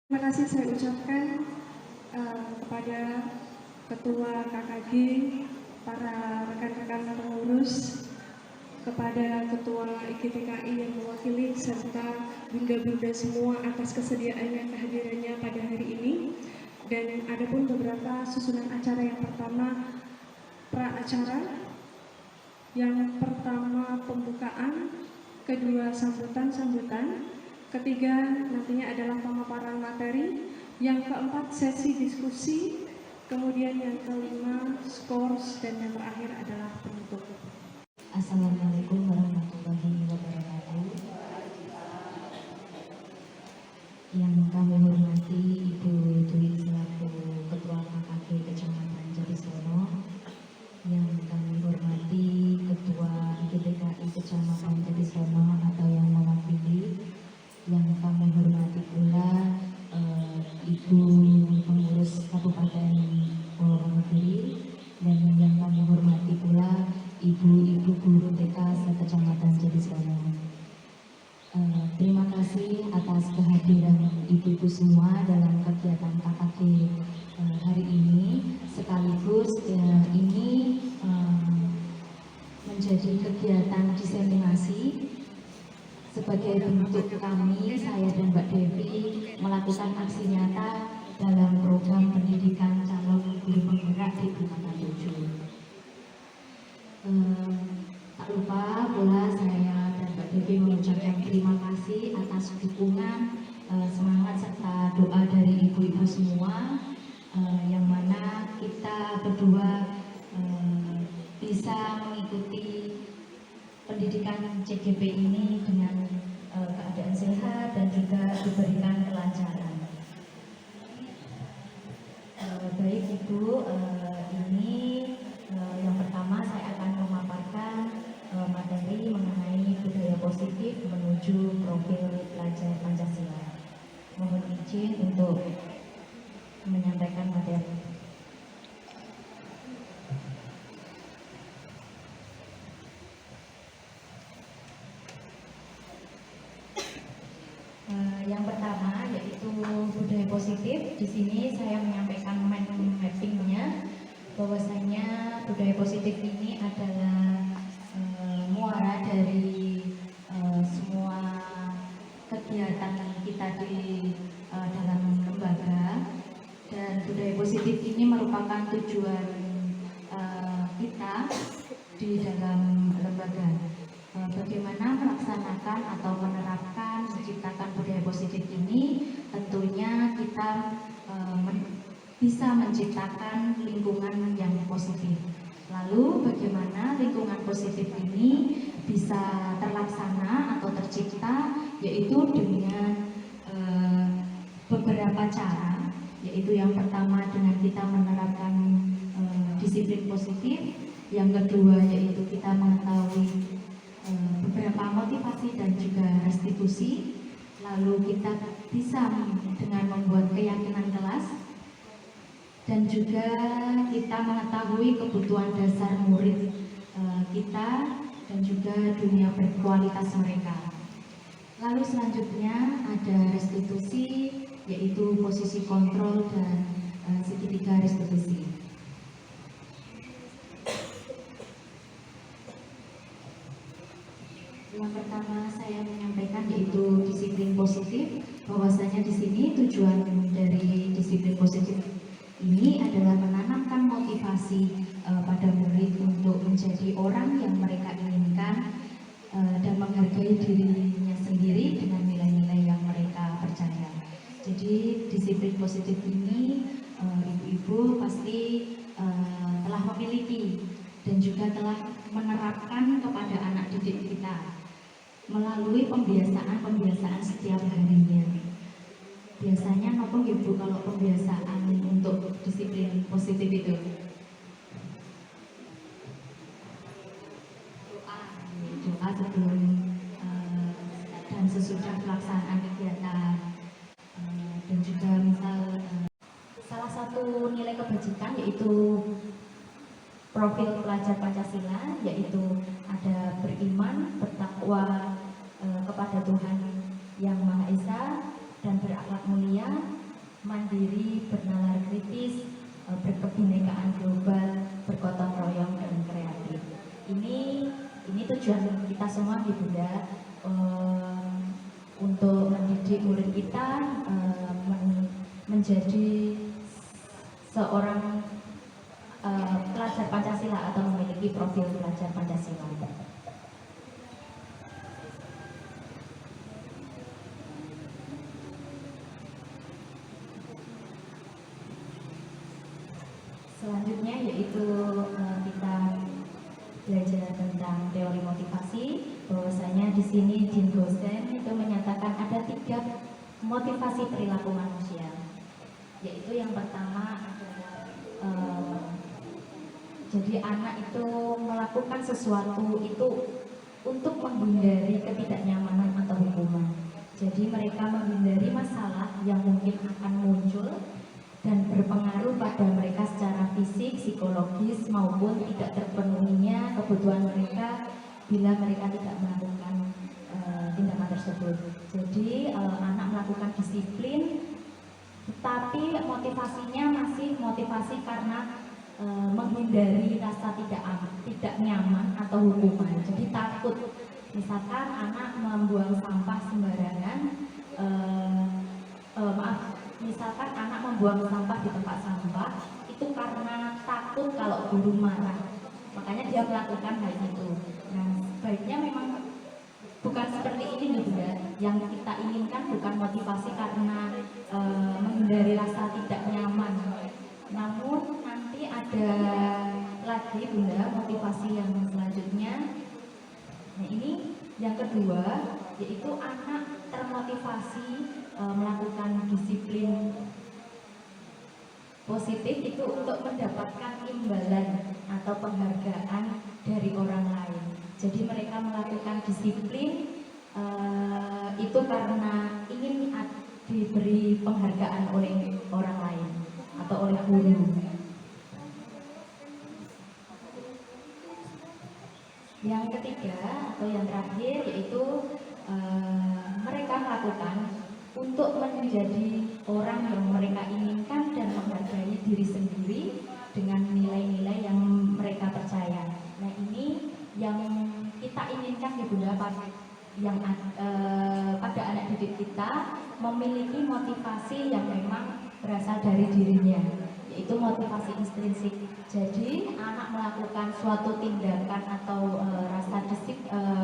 Terima kasih saya ucapkan kepada Ketua KKG, para rekan-rekan pengurus, kepada Ketua IGTKI yang mewakili, serta bunda-bunda semua atas kesediaannya kehadirannya pada hari ini. Dan ada pun beberapa susunan acara. Yang pertama, pra-acara. Yang pertama, pembukaan. Kedua, sambutan. Ketiga, nantinya adalah pemaparan materi. Yang keempat, sesi diskusi. Kemudian yang kelima, skors. Dan yang terakhir adalah penutup. Assalamualaikum warahmatullahi wabarakatuh. Yang kami hormati Ibu Dwi selaku Ketua KKG Kecamatan Jatisono, yang kami hormati Ketua IGTKI Kecamatan Jatisono atau yang mewakili, yang kami hormati pula Ibu Pengurus Kabupaten Wonogiri, dan yang kami hormati pula Ibu-ibu guru TK se-Kecamatan Jatisono. Terima kasih atas kehadiran ibu-ibu semua dalam kegiatan KKG hari ini. Sekaligus ini menjadi kegiatan diseminasi sebagai bentuk kami, saya dan Mbak Devi, melakukan aksi nyata dalam program pendidikan calon guru penggerak di Kecamatan 7. Tak lupa pula saya dan Mbak Devi mengucapkan terima kasih atas dukungan, semangat serta doa dari ibu-ibu semua, yang mana kita berdua bisa mengikuti pendidikan CGP ini dengan keadaan sehat dan juga diberikan kelancaran. Baik Ibu, ini yang pertama saya akan memaparkan materi mengenai budaya positif menuju profil pelajar Pancasila. Mohon izin untuk menyampaikan materi. Yang pertama yaitu budaya positif. Di sini saya menyampaikan mappingnya, bahwasanya budaya positif ini adalah muara dari semua kegiatan kita di dalam lembaga, dan budaya positif ini merupakan tujuan kita di dalam lembaga. Bagaimana melaksanakan atau menerapkan menciptakan budaya positif ini, tentunya kita bisa menciptakan lingkungan yang positif. Lalu bagaimana lingkungan positif ini bisa terlaksana atau tercipta, yaitu dengan beberapa cara, yaitu yang pertama dengan kita menerapkan disiplin positif, yang kedua yaitu kita mengetahui beberapa motivasi dan juga restitusi, lalu kita bisa dengan membuat keyakinan kelas, dan juga kita mengetahui kebutuhan dasar murid kita dan juga dunia berkualitas mereka. Lalu selanjutnya ada restitusi, yaitu posisi kontrol dan segitiga restitusi. Yang pertama saya menyampaikan yaitu disiplin positif, bahwasanya di sini tujuan dari disiplin positif ini adalah menanamkan motivasi pada murid untuk menjadi orang yang mereka inginkan dan menghargai dirinya sendiri dengan nilai-nilai yang mereka percaya. Jadi disiplin positif ini ibu-ibu pasti telah memiliki dan juga telah menerapkan kepada anak didik kita melalui pembiasaan setiap harinya. Biasanya nopo Ibu kalau pembiasaan untuk disiplin positif itu? Doa sebelum dan sesudah pelaksanaan kegiatan, dan juga misal salah satu nilai kebajikan yaitu profil pelajar Pancasila, yaitu ada beriman, bertakwa kepada Tuhan Yang Maha Esa, dan berakhlak mulia, mandiri, bernalar kritis, berkebinekaan global, bergotong royong dan kreatif. Ini tujuan kita semua di Bunda, untuk mendidik murid kita menjadi seorang pelajar Pancasila atau memiliki profil pelajar Pancasila. Selanjutnya yaitu kita belajar tentang teori motivasi. Bahwasanya di sini Dean Goosen itu menyatakan ada 3 motivasi perilaku manusia. Yaitu yang pertama adalah jadi anak itu melakukan sesuatu itu untuk menghindari ketidaknyamanan atau hukuman. Jadi mereka menghindari masalah yang mungkin akan muncul dan berpengaruh pada mereka secara fisik, psikologis maupun tidak terpenuhinya kebutuhan mereka bila mereka tidak melakukan tindakan tersebut. Jadi anak melakukan disiplin, tetapi motivasinya masih motivasi karena menghindari rasa tidak nyaman atau hukuman. Jadi takut, misalkan anak membuang sampah sembarangan, misalkan anak membuang sampah di tempat sampah itu karena takut kalau guru marah, makanya dia melakukan hal itu. Nah, sebaiknya memang bukan seperti ini nih Bunda. Yang kita inginkan bukan motivasi karena menghindari rasa tidak nyaman, namun nanti ada lagi Bunda motivasi yang selanjutnya. Nah, ini yang kedua, yaitu anak termotivasi melakukan disiplin positif itu untuk mendapatkan imbalan atau penghargaan dari orang lain. Jadi mereka melakukan disiplin itu karena ingin diberi penghargaan oleh orang lain atau oleh guru. Yang ketiga atau yang terakhir yaitu mereka melakukan untuk menjadi orang yang mereka inginkan dan menghargai diri sendiri dengan nilai-nilai yang mereka percaya. Nah, ini yang kita inginkan ya Bunda, pada anak didik kita memiliki motivasi yang memang berasal dari dirinya, yaitu motivasi intrinsik. Jadi anak melakukan suatu tindakan atau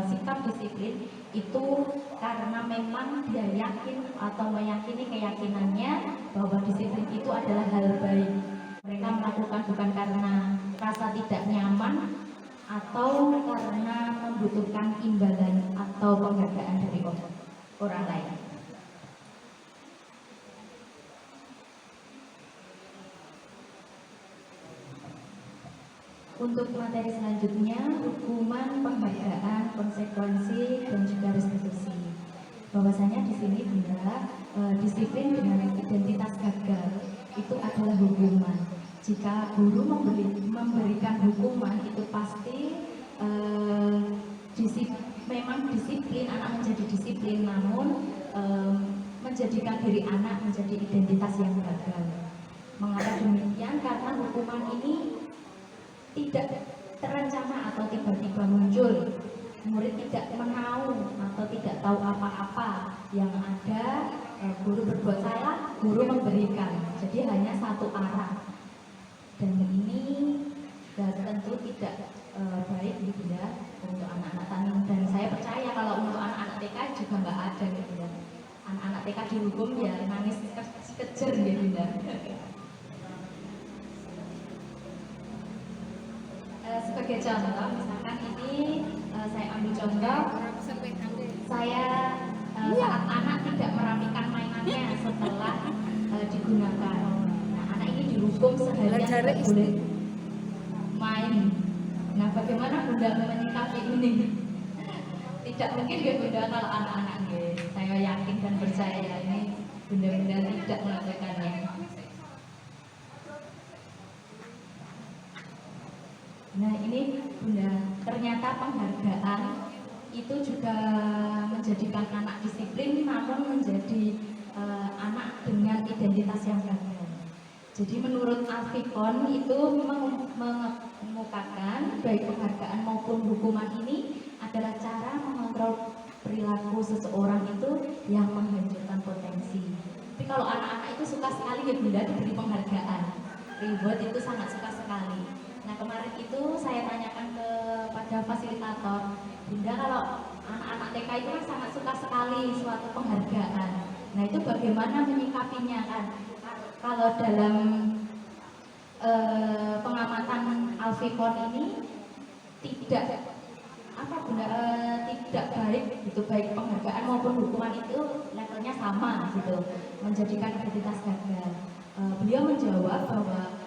sikap disiplin itu karena memang dia yakin atau meyakini keyakinannya bahwa disiplin itu adalah hal baik. Mereka melakukan bukan karena rasa tidak nyaman atau karena membutuhkan imbalan atau penghargaan dari orang lain. Untuk materi selanjutnya, hukuman, penghargaan, konsekuensi, dan juga restitusi. Bahwasanya di sini Bunda, disiplin dengan identitas gagal itu adalah hukuman. Jika guru memberikan hukuman itu pasti memang disiplin, anak menjadi disiplin, namun menjadikan diri anak menjadi identitas yang gagal. Mengapa demikian? Karena hukuman ini tidak terencana atau tiba-tiba muncul. Murid tidak menahu atau tidak tahu apa-apa. Yang ada guru berbuat salah, guru memberikan. Jadi hanya satu arah. Dan ini tentu tidak baik gitu ya untuk anak-anak tani. Dan saya percaya kalau untuk anak-anak TK juga nggak ada gitu ya. Anak-anak TK dihukum ya nangis kejer gitu ya. Sebagai contoh, misalkan ini saya ambil contoh, saya saat anak tidak merapikan mainannya setelah digunakan. Nah, anak ini dihukum seharian tidak boleh main. Nah, bagaimana Bunda menyikapi ini? Tidak mungkin ya Bunda kalau anak-anak saya yakin dan percaya ini Bunda-bunda tidak melakukannya. Nah, ini Bunda, ternyata penghargaan itu juga menjadikan anak disiplin, namun menjadi anak dengan identitas yang gagal. Jadi menurut Alfikon itu mengemukakan baik penghargaan maupun hukuman ini adalah cara mengontrol perilaku seseorang itu yang menghancurkan potensi. Tapi kalau anak-anak itu suka sekali ya Bunda diberi penghargaan. Reward itu sangat suka sekali. Nah kemarin itu saya tanyakan kepada fasilitator, Bunda kalau anak-anak TK itu kan sangat suka sekali suatu penghargaan. Nah itu bagaimana menyikapinya kan? Kalau dalam pengamatan Alfikon ini tidak tidak baik gitu, baik penghargaan maupun hukuman itu levelnya sama gitu, menjadikan identitas gagal. Beliau menjawab bahwa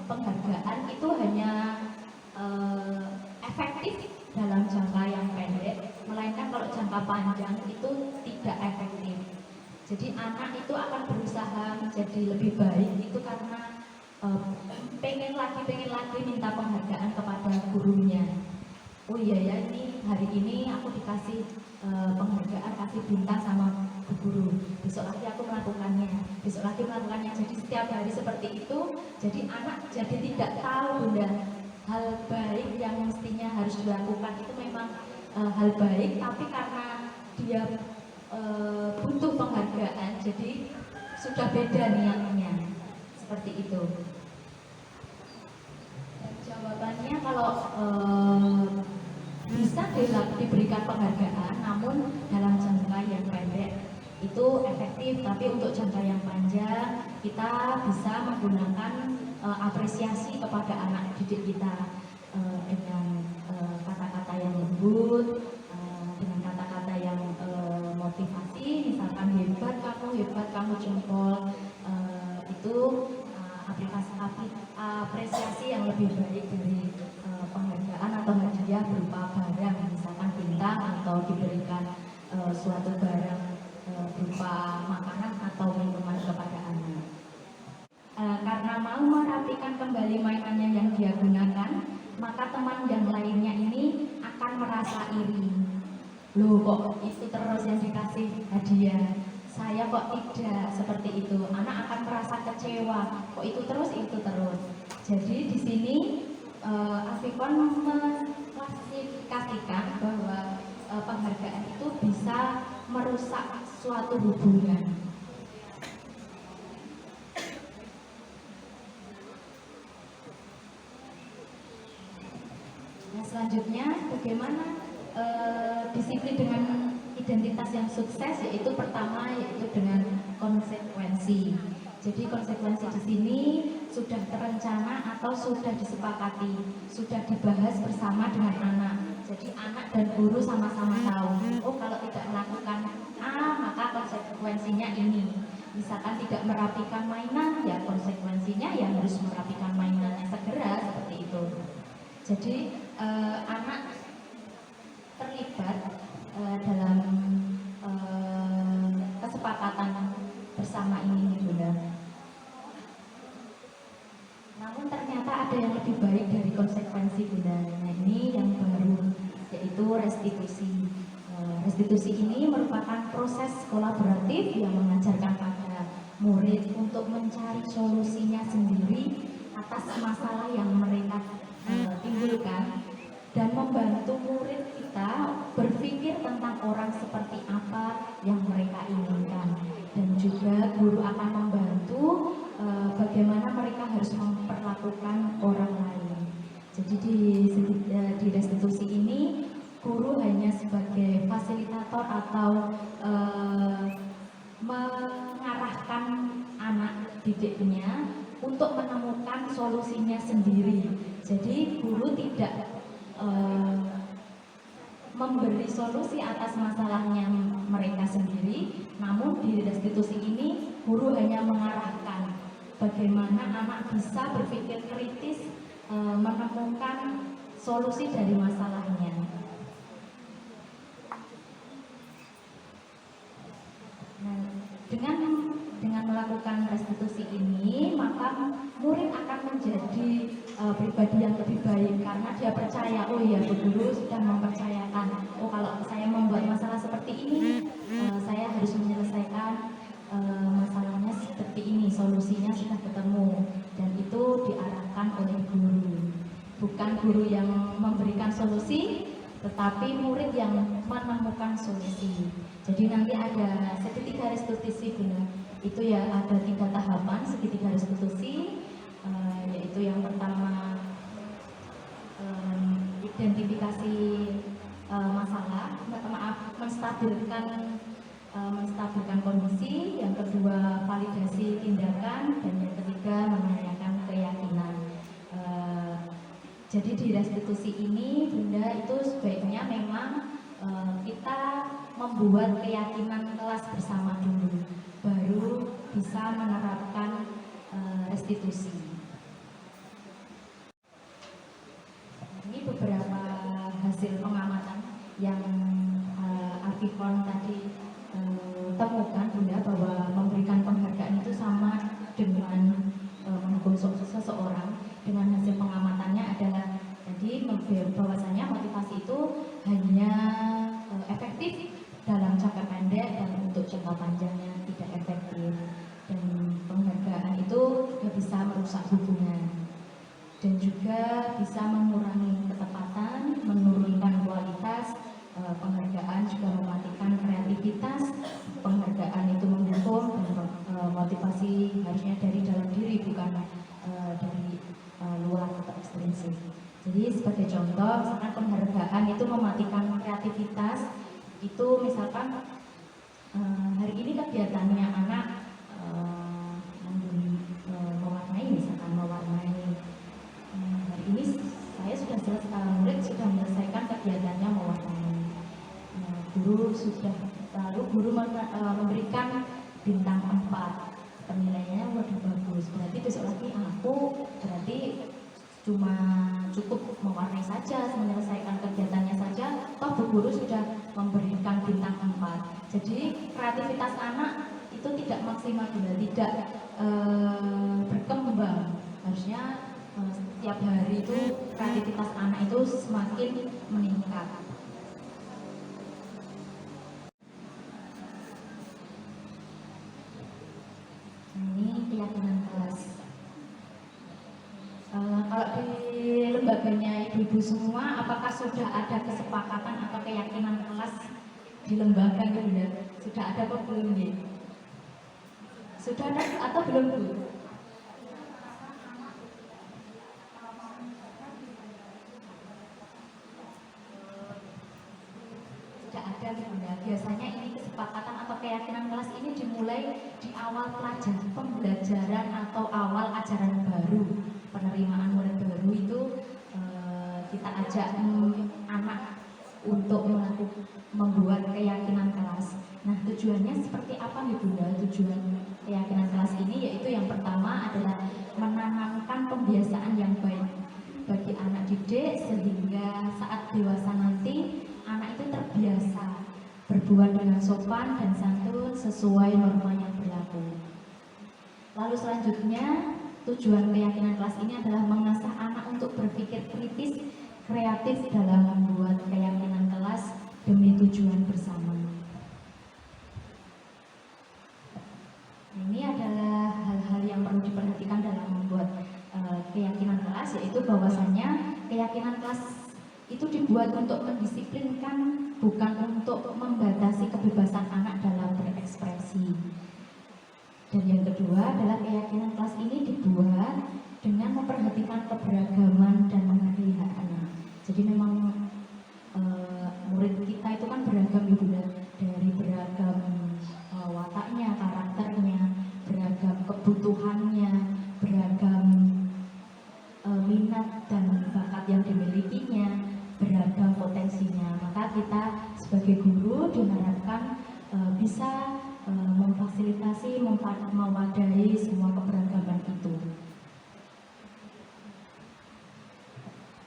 penghargaan itu hanya efektif dalam jangka yang pendek, melainkan kalau jangka panjang itu tidak efektif. Jadi anak itu akan berusaha menjadi lebih baik itu karena pengen lagi minta penghargaan kepada gurunya. Oh iya ya, ini hari ini aku dikasih penghargaan, kasih bintang sama bu guru. Besok lagi aku melakukannya, besok lagi melakukannya. Jadi setiap hari seperti itu. Jadi anak jadi tidak tahu Bunda, hal baik yang mestinya harus dilakukan itu memang hal baik, tapi karena dia butuh penghargaan, jadi sudah beda niatnya, seperti itu. Dan jawabannya kalau bisa diberikan penghargaan, namun dalam jangka yang pendek itu efektif, tapi untuk jangka yang panjang kita bisa menggunakan apresiasi kepada anak didik kita dengan kata-kata yang lembut, dengan kata-kata yang motivasi, misalkan hebat kamu jempol, itu apresiasi yang lebih baik dari penghargaan atau hadiah berupa barang, misalkan bintang atau diberikan suatu barang berupa makanan atau minuman kepada anak. Karena mau merapikan kembali mainannya yang dia gunakan, maka teman yang lainnya ini akan merasa iri. Loh kok itu terus yang dikasih hadiah, saya kok tidak seperti itu. Anak akan merasa kecewa, kok itu terus. Jadi di sini Alfikon mengklasifikasikan bahwa penghargaan itu bisa merusak suatu hubungan. Nah, selanjutnya bagaimana disiplin dengan identitas yang sukses, yaitu pertama yaitu dengan konsekuensi. Jadi konsekuensi di sini sudah terencana atau sudah disepakati, sudah dibahas bersama dengan anak. Jadi anak dan guru sama-sama tahu, oh kalau tidak melakukan A maka konsekuensinya ini. Misalkan tidak merapikan mainan, ya konsekuensinya ya harus merapikan mainannya segera, seperti itu. Jadi anak terlibat dalam kesepakatan bersama ini, Bunda. Namun ternyata ada yang lebih baik dari konsekuensi, Bunda. Nah ini yang baru, yaitu restitusi. Restitusi ini merupakan proses kolaboratif yang mengajarkan pada murid untuk mencari solusinya sendiri atas masalah yang mereka timbulkan, dan membantu murid kita berpikir tentang orang seperti apa yang mereka inginkan. Dan juga guru akan membantu bagaimana mereka harus memperlakukan orang lain. Jadi di restitusi ini guru hanya sebagai fasilitator atau mengarahkan anak didiknya untuk menemukan solusinya sendiri. Jadi guru tidak memberi solusi atas masalahnya mereka sendiri, namun di restitusi ini guru hanya mengarahkan bagaimana anak bisa berpikir kritis, menemukan solusi dari masalahnya. Nah, dengan melakukan restitusi ini, maka murid akan menjadi pribadi yang lebih baik karena dia percaya, oh iya Bu Guru sudah mempercayakan, oh kalau saya membuat masalah seperti ini, saya harus menyelesaikan bukan guru yang memberikan solusi, tetapi murid yang menemukan solusi. Jadi nanti ada segitiga restitusi Bunda. Itu ya ada 3 tahapan segitiga restitusi, yaitu yang pertama identifikasi masalah, menstabilkan kondisi, yang kedua validasi tindakan, dan yang ketiga menanyakan keyakinan. Jadi di restitusi ini Bunda itu sebaiknya memang kita membuat keyakinan kelas bersama dulu, baru bisa menerapkan restitusi. Ini beberapa hasil pengamatan yang Artifon tadi temukan Bunda, bahwa memberikan penghargaan itu sama dengan menghukum seseorang. Dengan hasil pengamatannya adalah jadi bahwasanya motivasi itu hanya efektif dalam jangka pendek dan untuk jangka panjangnya tidak efektif, dan penghargaan itu juga bisa merusak hubungan dan juga bisa mengurangi ketepatan, menurunkan kualitas. Penghargaan juga mematikan kreativitas. Penghargaan itu mendukung dan motivasi harusnya dari dalam diri, bukan dari luar atau ekstrinsik. Jadi sebagai contoh, misalkan penghargaan itu mematikan kreativitas. Itu misalkan hari ini kegiatannya anak mewarnai, misalkan mewarnai. Hari ini saya sudah selesai, murid sudah menyelesaikan kegiatannya mewarnai. Guru sudah, lalu guru memberikan bintang 4, penilaiannya udah bagus. Berarti besok lagi aku berarti cuma cukup mewarnai saja, menyelesaikan kegiatannya saja, toh bu guru sudah memberikan bintang 4. Jadi kreativitas anak itu tidak maksimal, tidak berkembang. Harusnya setiap hari itu kreativitas anak itu semakin meningkat. Ini keyakinan kelas. Kalau di lembaganya ibu-ibu semua, apakah sudah ada kesepakatan atau keyakinan kelas di lembaga Bunda? Sudah ada atau belum ya? Sudah ada atau belum Bu? Sudah ada Bunda. Biasanya ini kesepakatan atau keyakinan kelas ini dimulai di awal pembelajaran atau awal ajaran baru, penerimaan murid baru itu kita ajak anak untuk membuat keyakinan kelas. Nah, tujuannya seperti apa nih Bunda? Tujuan keyakinan kelas ini yaitu yang pertama adalah menanamkan pembiasaan yang baik bagi anak didik, sehingga saat dewasa nanti anak itu terbiasa berbuat dengan sopan dan santun sesuai norma yang berlaku. Lalu selanjutnya, tujuan keyakinan kelas ini adalah mengasah anak untuk berpikir kritis, kreatif dalam membuat keyakinan kelas demi tujuan bersama. Ini adalah hal-hal yang perlu diperhatikan dalam membuat keyakinan kelas, yaitu bahwasanya keyakinan kelas itu dibuat untuk mendisiplinkan, bukan untuk membatasi kebebasan anak dalam berekspresi. Dan yang kedua adalah keyakinan kelas ini dibuat dengan memperhatikan keberagaman dan menghargai hak anak. Jadi memang murid kita itu kan beragam ya Bunda, dari beragam wataknya, karakternya, beragam kebutuhannya, beragam minat dan bakat yang dimilikinya, beragam potensinya. Maka kita sebagai guru diharapkan bisa memfasilitasi, mewadahi semua keberagaman itu.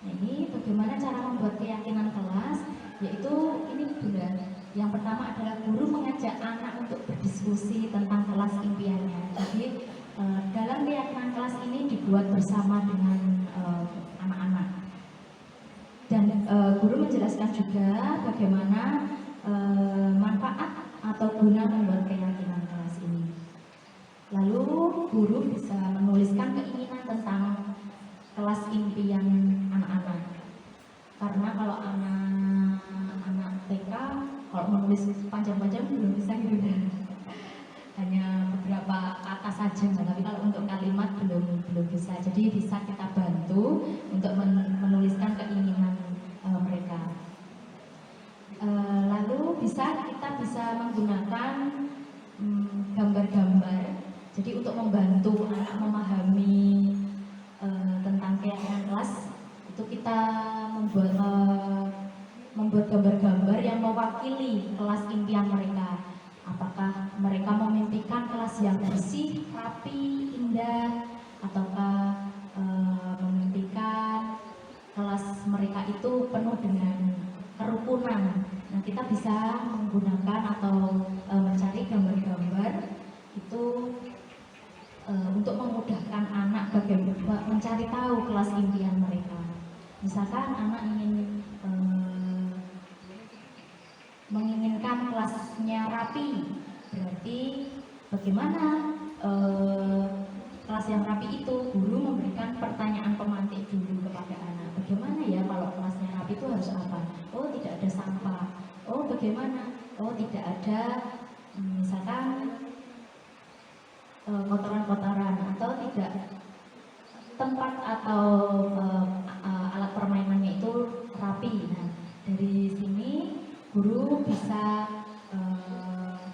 Nah, ini bagaimana cara membuat keyakinan kelas, yaitu ini Bunda. Yang pertama adalah guru mengajak anak untuk berdiskusi tentang kelas impiannya. Jadi dalam keyakinan kelas ini dibuat bersama dengan anak-anak. Dan guru menjelaskan juga bagaimana manfaat atau guna membuat keyakinan kelas ini. Lalu guru bisa menuliskan keinginan tentang kelas impian anak-anak. menulis panjang-panjang belum bisa gitu kan. Hanya beberapa kata saja, tapi kalau untuk kalimat belum bisa. Jadi bisa kita bantu untuk menuliskan keinginan mereka. Lalu kita bisa menggunakan gambar-gambar. Jadi untuk membantu anak memahami tentang keyakinan kelas, itu kita membuat gambar-gambar yang mewakili kelas impian mereka. Apakah mereka memimpikan kelas yang bersih, rapi, indah, ataukah memimpikan kelas mereka itu penuh dengan kerukunan. Nah, kita bisa menggunakan atau mencari gambar-gambar itu untuk memudahkan anak bagaimana mencari tahu kelas impian mereka. Misalkan anak menginginkan kelasnya rapi, berarti bagaimana kelas yang rapi itu? Guru memberikan pertanyaan pemantik dulu kepada anak. Bagaimana ya kalau kelasnya rapi itu harus apa? Oh, tidak ada sampah. Oh, bagaimana? Oh, tidak ada misalkan kotoran-kotoran, atau tidak tempat atau alat permainannya itu rapi. Nah, dari sini guru bisa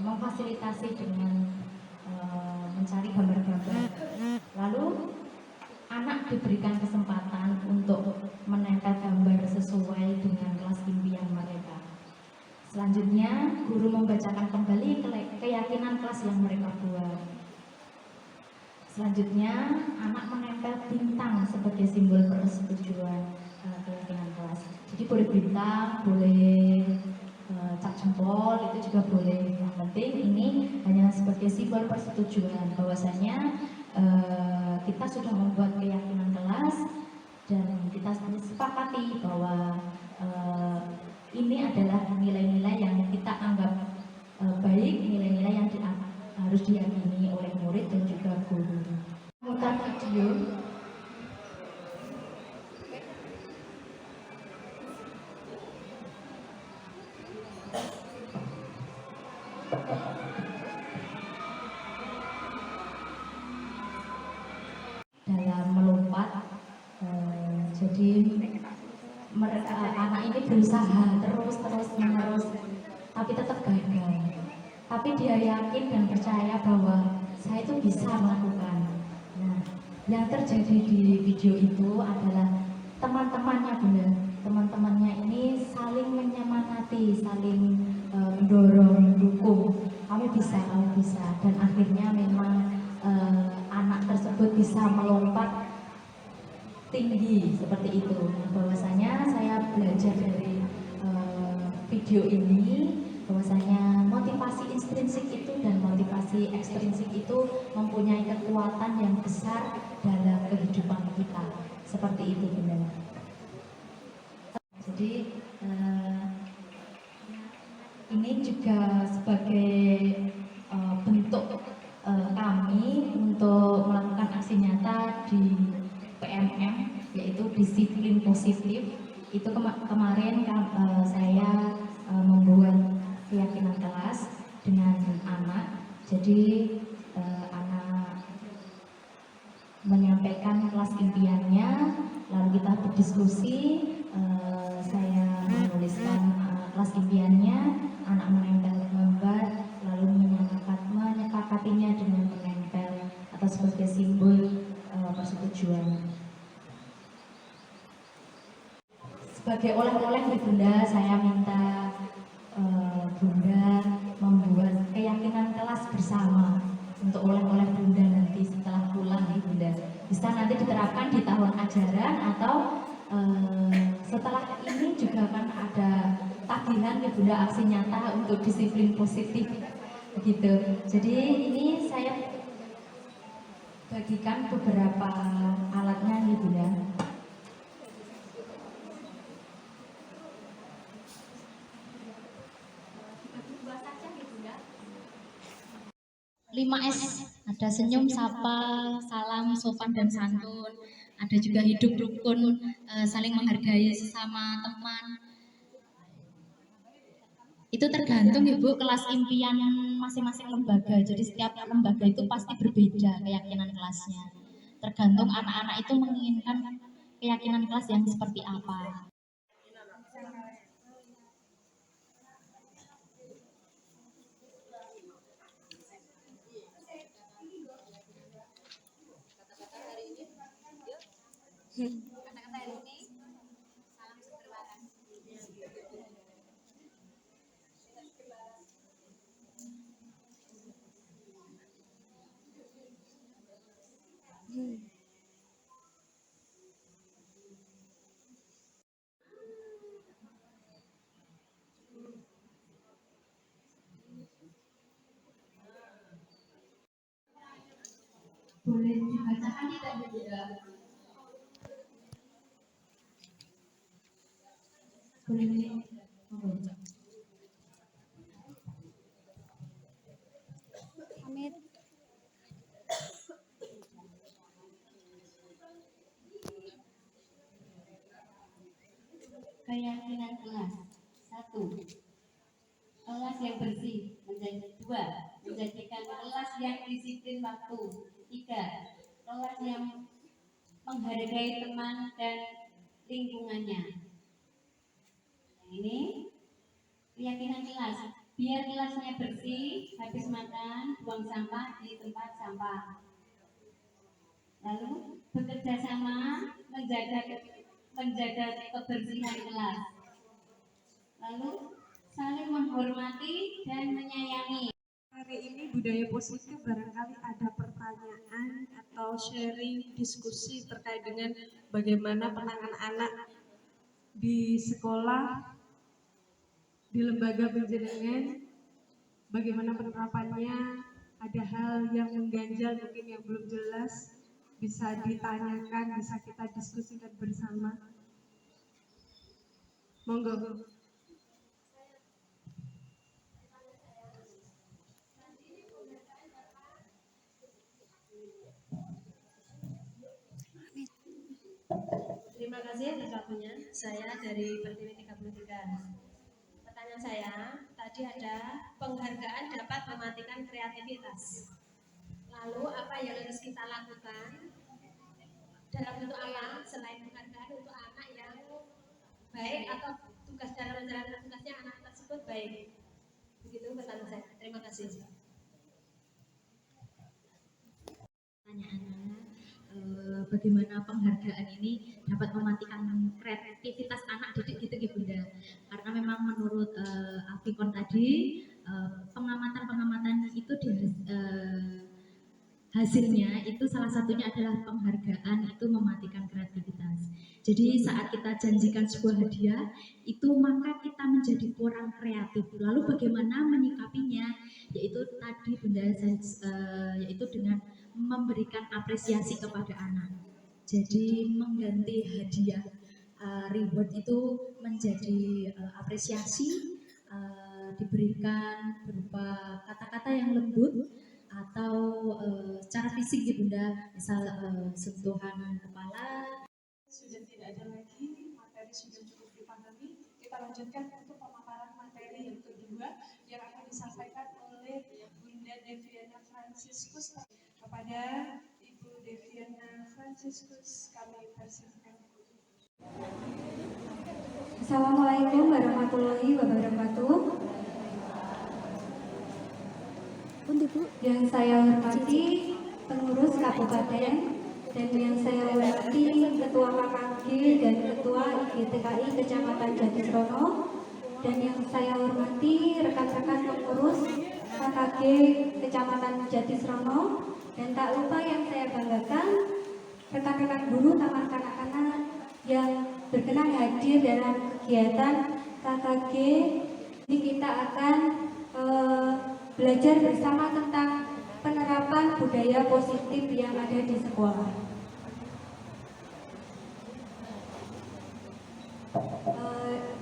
memfasilitasi dengan mencari gambar-gambar. Lalu anak diberikan kesempatan untuk menempel gambar sesuai dengan kelas impian mereka. Selanjutnya, guru membacakan kembali keyakinan kelas yang mereka buat. Selanjutnya, anak menempel bintang sebagai simbol persetujuan keyakinan kelas. Jadi boleh bintang, boleh cap jempol, itu juga boleh. Yang penting ini hanya sebagai simbol persetujuan bahwasanya kita sudah membuat keyakinan kelas dan kita sepakati bahwa ini adalah nilai-nilai yang kita anggap baik, nilai-nilai yang harus diyakini oleh murid dan juga guru. Mutar video. Dalam melompat, jadi anak ini berusaha terus menerus, tapi tetap gagal. Tapi dia yakin dan percaya bahwa saya itu bisa melakukan. Nah, yang terjadi di video itu adalah teman-temannya Bunda. Teman-temannya ini saling menyemangati, saling mendorong, mendukung. Kamu bisa. Dan akhirnya memang anak tersebut bisa melompat tinggi seperti itu. Nah, bahwasanya saya belajar dari video ini bahwasanya motivasi intrinsik itu dan motivasi ekstrinsik itu mempunyai kekuatan yang besar dalam kehidupan kita. Seperti itu Bunda. Jadi ini juga sebagai bentuk kami untuk melakukan aksi nyata di PMM, yaitu disiplin positif. Itu kemarin saya membuat keyakinan kelas dengan anak. Jadi anak menyampaikan kelas impiannya, lalu kita berdiskusi. Saya menuliskan kelas impiannya, anak menempel gambar, lalu menyepakatinya dengan menempel atau sebagai simbol persetujuan. Sebagai oleh-oleh dari Bunda, saya minta Bunda membuat keyakinan kelas bersama untuk oleh-oleh Bunda nanti setelah pulang nih Bunda. Bisa nanti diterapkan di tahun ajaran atau setelah ini juga kan ada tagihan nih Bunda, aksi nyata untuk disiplin positif begitu. Jadi ini saya bagikan beberapa alatnya nih Bunda. 5S, ada senyum, sapa, salam, sopan dan santun. Ada juga hidup rukun, saling menghargai sesama teman. Itu tergantung Ibu kelas impian masing-masing lembaga. Jadi setiap lembaga itu pasti berbeda keyakinan kelasnya. Tergantung anak-anak itu menginginkan keyakinan kelas yang seperti apa. Kata-kata hari ini, salam sejahtera. Boleh dibacakan tidak Bunda? Boleh. Amit. Keyakinan kelas. 1. Kelas yang bersih. Menjadikan kelas yang disiplin waktu. 3. Kelas yang menghargai teman dan lingkungannya. Ini keyakinan kelas. Biar kelasnya bersih, habis makan, buang sampah di tempat sampah. Lalu bekerja sama menjaga kebersihan kelas. Lalu saling menghormati dan menyayangi. Hari ini budaya positif barangkali ada pertanyaan atau sharing diskusi terkait dengan bagaimana penanganan anak di sekolah, di lembaga penjenengan, bagaimana penerapannya, ada hal yang mengganjal mungkin yang belum jelas, bisa ditanyakan, bisa kita diskusikan bersama. Monggo. Terima kasih atas waktunya. Saya dari Pertiwi 33. Pertanyaan saya, tadi ada penghargaan dapat mematikan kreativitas. Lalu apa yang harus kita lakukan dalam bentuk apa selain penghargaan untuk anak yang baik atau tugas dalam menjalankan tugasnya anak tersebut baik? Begitu pertanyaan saya. Terima kasih. Pertanyaannya, bagaimana penghargaan ini dapat mematikan kreativitas anak didik gitu ya Bunda. Karena memang menurut Afikon tadi pengamatan itu hasilnya itu salah satunya adalah penghargaan itu mematikan kreativitas. Jadi saat kita janjikan sebuah hadiah itu maka kita menjadi kurang kreatif. Lalu bagaimana menyikapinya? Yaitu tadi Bunda yaitu dengan memberikan apresiasi kepada anak. Jadi mengganti hadiah reward itu menjadi apresiasi, diberikan berupa kata-kata yang lembut atau secara fisik ya Bunda, misal sentuhan kepala. Sudah tidak ada lagi, materi sudah cukup dipahami. Kita lanjutkan untuk pemaparan materi yang kedua yang akan disampaikan oleh Bunda Deviana Franciscus. Kepada Ibu Deviana Franciscus kami persilahkan. Assalamualaikum warahmatullahi wabarakatuh. Yang saya hormati pengurus kabupaten dan yang saya hormati Ketua KKG dan Ketua IGTKI Kecamatan Jatisrono dan yang saya hormati rekan-rekan pengurus KKG Kecamatan Jatisrono dan tak lupa yang saya banggakan rekan-rekan guru taman kanak-kanak yang berkenan hadir dalam kegiatan KKG. Ini kita akan belajar bersama tentang penerapan budaya positif yang ada di sekolah.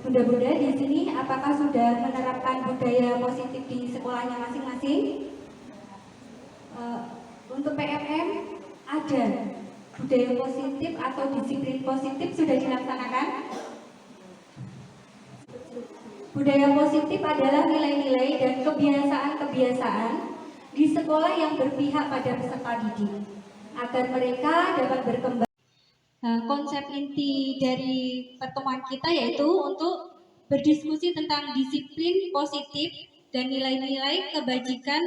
Bunda-bunda di sini apakah sudah menerapkan budaya positif di sekolahnya masing-masing? Untuk PMM ada budaya positif atau disiplin positif sudah dilaksanakan? Budaya positif adalah nilai-nilai dan kebiasaan-kebiasaan di sekolah yang berpihak pada peserta didik agar mereka dapat berkembang. Nah, konsep inti dari pertemuan kita yaitu untuk berdiskusi tentang disiplin positif dan nilai-nilai kebajikan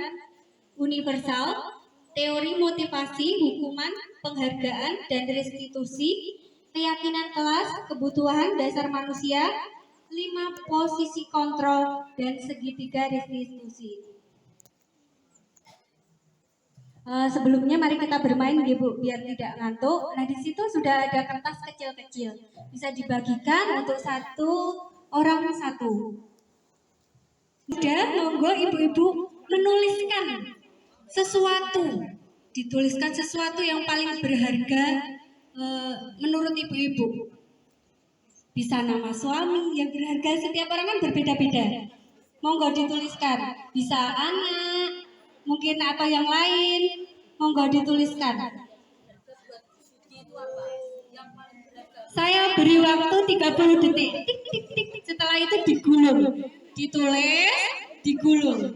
universal, teori motivasi, hukuman, penghargaan, dan restitusi, keyakinan kelas, kebutuhan dasar manusia, 5 posisi kontrol, dan segitiga restitusi. Sebelumnya mari kita bermain ya Bu, biar tidak ngantuk. Nah di situ sudah ada kertas kecil-kecil, bisa dibagikan untuk satu orang satu. Sudah, monggo ibu-ibu menuliskan sesuatu, dituliskan sesuatu yang paling berharga menurut ibu-ibu. Bisa nama suami yang berharga, setiap orang kan berbeda-beda. Monggo dituliskan, bisa anak, mungkin atau yang lain, monggo dituliskan. Saya beri waktu 30 detik. Tik, tik, tik, tik. Setelah itu digulung, ditulis, digulung,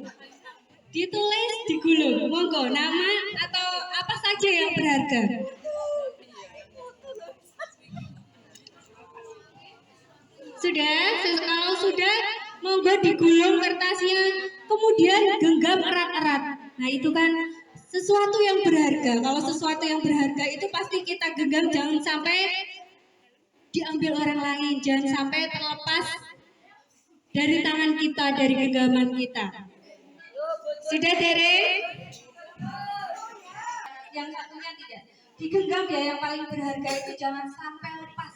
ditulis, digulung. Monggo nama atau apa saja yang berharga. Sudah, kalau sudah, monggo digulung kertasnya, kemudian genggam erat-erat. Nah itu kan sesuatu yang berharga. Kalau sesuatu yang berharga itu pasti kita genggam, jangan sampai diambil orang lain, jangan sampai terlepas dari tangan kita, dari genggaman kita. Sudah, Dere? Yang satunya tidak. Digenggam ya, yang paling berharga itu jangan sampai lepas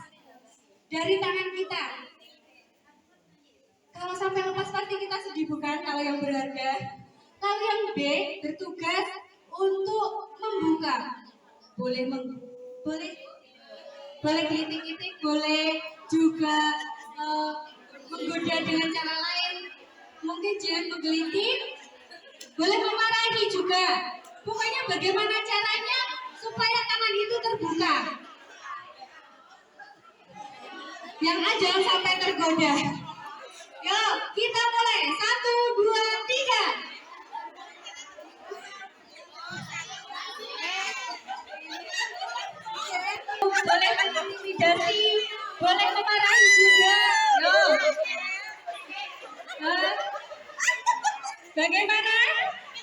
dari tangan kita. Kalau sampai lepas pasti kita sedih, bukan? Kalau yang berharga. Kalau yang B bertugas untuk membuka. Boleh gelitik-gelitik, boleh juga menggoda dengan cara lain. Mungkin jangan menggelitik, boleh memarahi juga. Pokoknya bagaimana caranya supaya tangan itu terbuka. Yang A jangan sampai tergoda. Yuk, kita mulai. 1, 2, 3. Boleh mengintimidasi, boleh memarahi juga. Yuk. Bagaimana?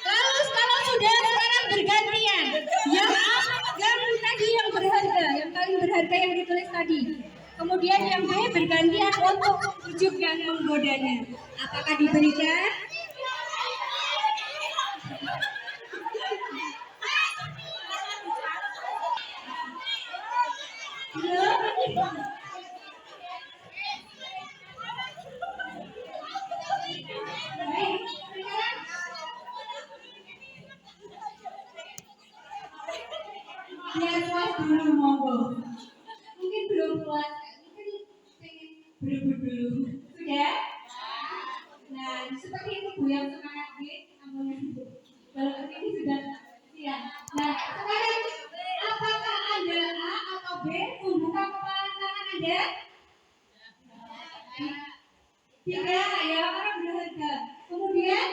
Lalu kalau sudah sekarang bergantian. Yang A memegang tadi yang berharga, yang paling berharga yang ditulis tadi. Kemudian yang B bergantian untuk membujuk dan menggodanya. Apakah diberikan? Biar puas dulu, monggo. Mungkin belum puas, mungkin pengen berebut dulu. Sudah? Nah, seperti itu Bu yang semangat B, namun kalau ini sudah siap. Nah, sekarang apakah Anda A atau B membuka kepala tangan Anda? Tidak, ya, orang berharga. Kemudian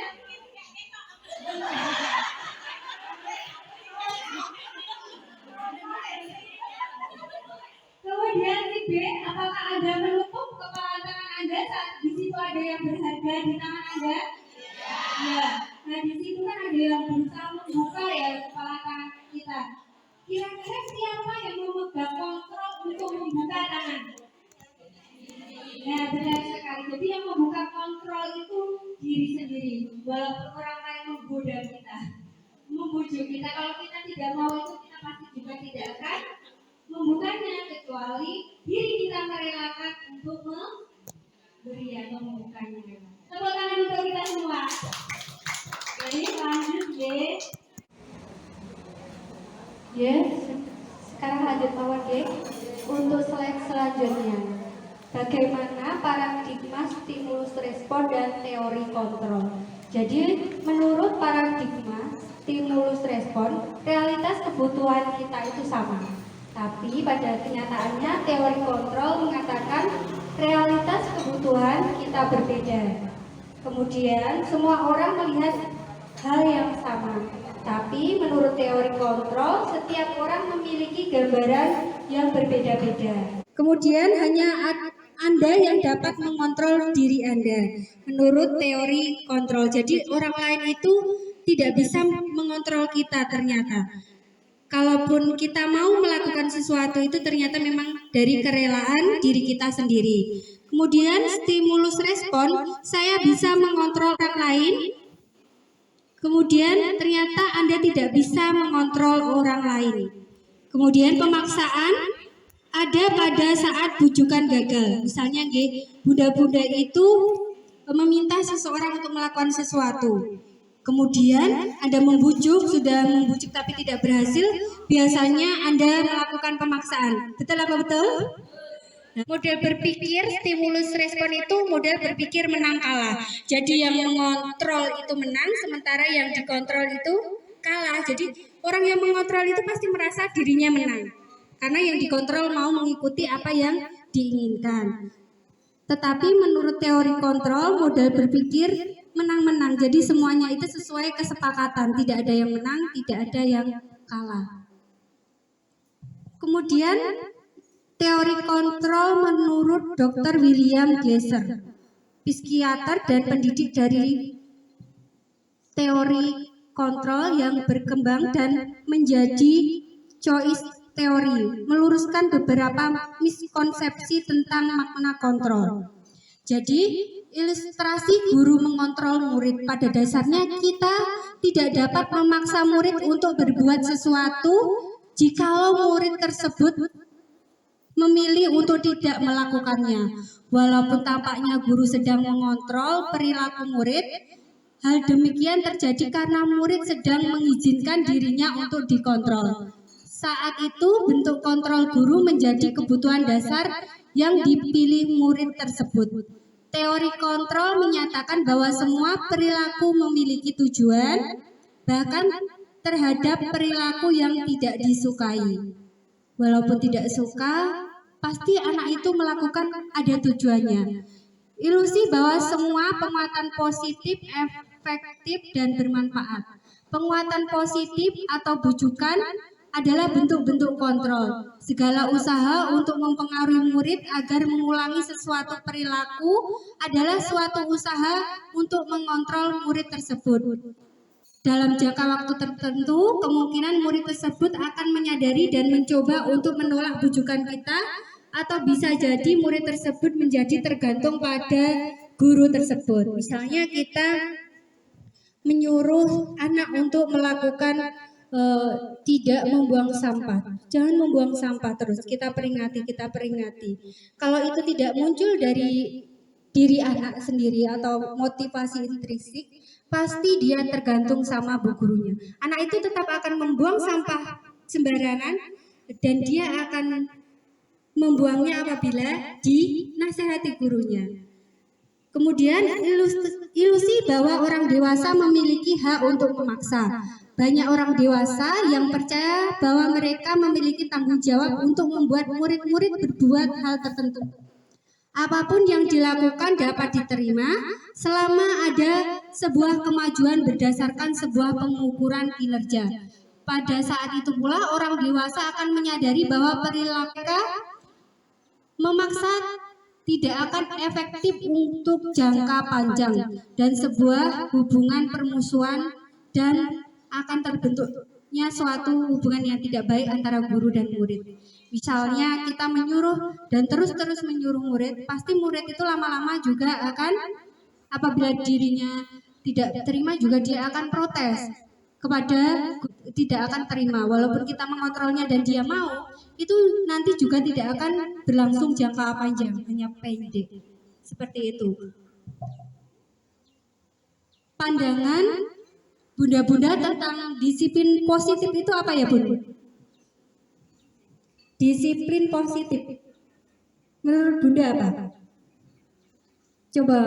si B, apakah Anda menutup kepala tangan Anda saat di situ ada yang berharga di tangan Anda? Ya. Nah di situ kan ada yang berusaha membuka ya kepala tangan kita. Kira-kira siapa yang memegang kontrol untuk membuka tangan? Nah benar sekali. Jadi yang membuka kontrol itu diri sendiri. Walaupun orang lain menggoda kita, membujuk kita, kalau kita tidak mau itu kita pasti juga tidak akan membukanya, kecuali diri kita merelakan untuk memberi atau membukanya. Tepuk tangan untuk kita semua. Baik, lanjut yes. Yes, sekarang lanjut Power Day. Untuk slide selanjutnya, bagaimana paradigma stimulus respon dan teori kontrol. Jadi menurut paradigma stimulus respon, realitas kebutuhan kita itu sama. Tapi pada kenyataannya teori kontrol mengatakan realitas kebutuhan kita berbeda. Kemudian semua orang melihat hal yang sama. Tapi menurut teori kontrol, setiap orang memiliki gambaran yang berbeda-beda. Kemudian hanya Anda yang dapat mengontrol diri Anda menurut teori kontrol. Jadi orang lain itu tidak bisa mengontrol kita ternyata. Kalaupun kita mau melakukan sesuatu itu ternyata memang dari kerelaan diri kita sendiri. Kemudian stimulus respon, saya bisa mengontrol orang lain. Kemudian ternyata Anda tidak bisa mengontrol orang lain. Kemudian pemaksaan ada pada saat bujukan gagal. Misalnya bunda-bunda itu meminta seseorang untuk melakukan sesuatu. Kemudian Anda sudah membujuk tapi tidak berhasil, biasanya Anda melakukan pemaksaan. Betul apa betul? Nah, model berpikir stimulus respon itu model berpikir menang kalah. Jadi yang mengontrol itu menang, sementara yang dikontrol itu kalah. Jadi orang yang mengontrol itu pasti merasa dirinya menang, karena yang dikontrol mau mengikuti apa yang diinginkan. Tetapi menurut teori kontrol, model berpikir menang-menang. Jadi semuanya itu sesuai kesepakatan, tidak ada yang menang, tidak ada yang kalah. Kemudian teori kontrol menurut Dr. William Glasser, psikiater dan pendidik dari teori kontrol yang berkembang dan menjadi choice teori, meluruskan beberapa miskonsepsi tentang makna kontrol. Jadi, ilustrasi guru mengontrol murid. Pada dasarnya kita tidak dapat memaksa murid untuk berbuat sesuatu jikalau murid tersebut memilih untuk tidak melakukannya. Walaupun tampaknya guru sedang mengontrol perilaku murid, hal demikian terjadi karena murid sedang mengizinkan dirinya untuk dikontrol. Saat itu bentuk kontrol guru menjadi kebutuhan dasar yang dipilih murid tersebut. Teori kontrol menyatakan bahwa semua perilaku memiliki tujuan, bahkan terhadap perilaku yang tidak disukai. Walaupun tidak suka, pasti anak itu melakukan ada tujuannya. Ilusi bahwa semua penguatan positif, efektif, dan bermanfaat. Penguatan positif atau bujukan adalah bentuk-bentuk kontrol. Segala usaha untuk mempengaruhi murid agar mengulangi sesuatu perilaku adalah suatu usaha untuk mengontrol murid tersebut. Dalam jangka waktu tertentu, kemungkinan murid tersebut akan menyadari dan mencoba untuk menolak bujukan kita, atau bisa jadi murid tersebut menjadi tergantung pada guru tersebut. Misalnya kita menyuruh anak untuk melakukan tidak membuang sampah. Jangan membuang sampah terus. Kita peringati. Kalau itu tidak muncul dari diri anak sendiri atau motivasi intrinsik, pasti dia tergantung sama bu gurunya. Anak itu tetap akan membuang sampah sembarangan dan dia akan membuangnya apabila dinasihati gurunya. Kemudian ilusi bahwa orang dewasa memiliki hak untuk memaksa. Banyak orang dewasa yang percaya bahwa mereka memiliki tanggung jawab untuk membuat murid-murid berbuat hal tertentu. Apapun yang dilakukan dapat diterima selama ada sebuah kemajuan berdasarkan sebuah pengukuran kinerja. Pada saat itu pula orang dewasa akan menyadari bahwa perilaku memaksa tidak akan efektif untuk jangka panjang dan sebuah hubungan permusuhan dan akan terbentuknya suatu hubungan yang tidak baik antara guru dan murid. Misalnya kita menyuruh dan terus-terus menyuruh murid, pasti murid itu lama-lama juga akan, apabila dirinya tidak terima juga dia akan protes kepada, tidak akan terima. Walaupun kita mengontrolnya dan dia mau, itu nanti juga tidak akan berlangsung jangka panjang, hanya pendek. Seperti itu. Pandangan bunda-bunda tentang disiplin positif itu apa ya, Bun? Disiplin positif. Menurut Bunda apa? Coba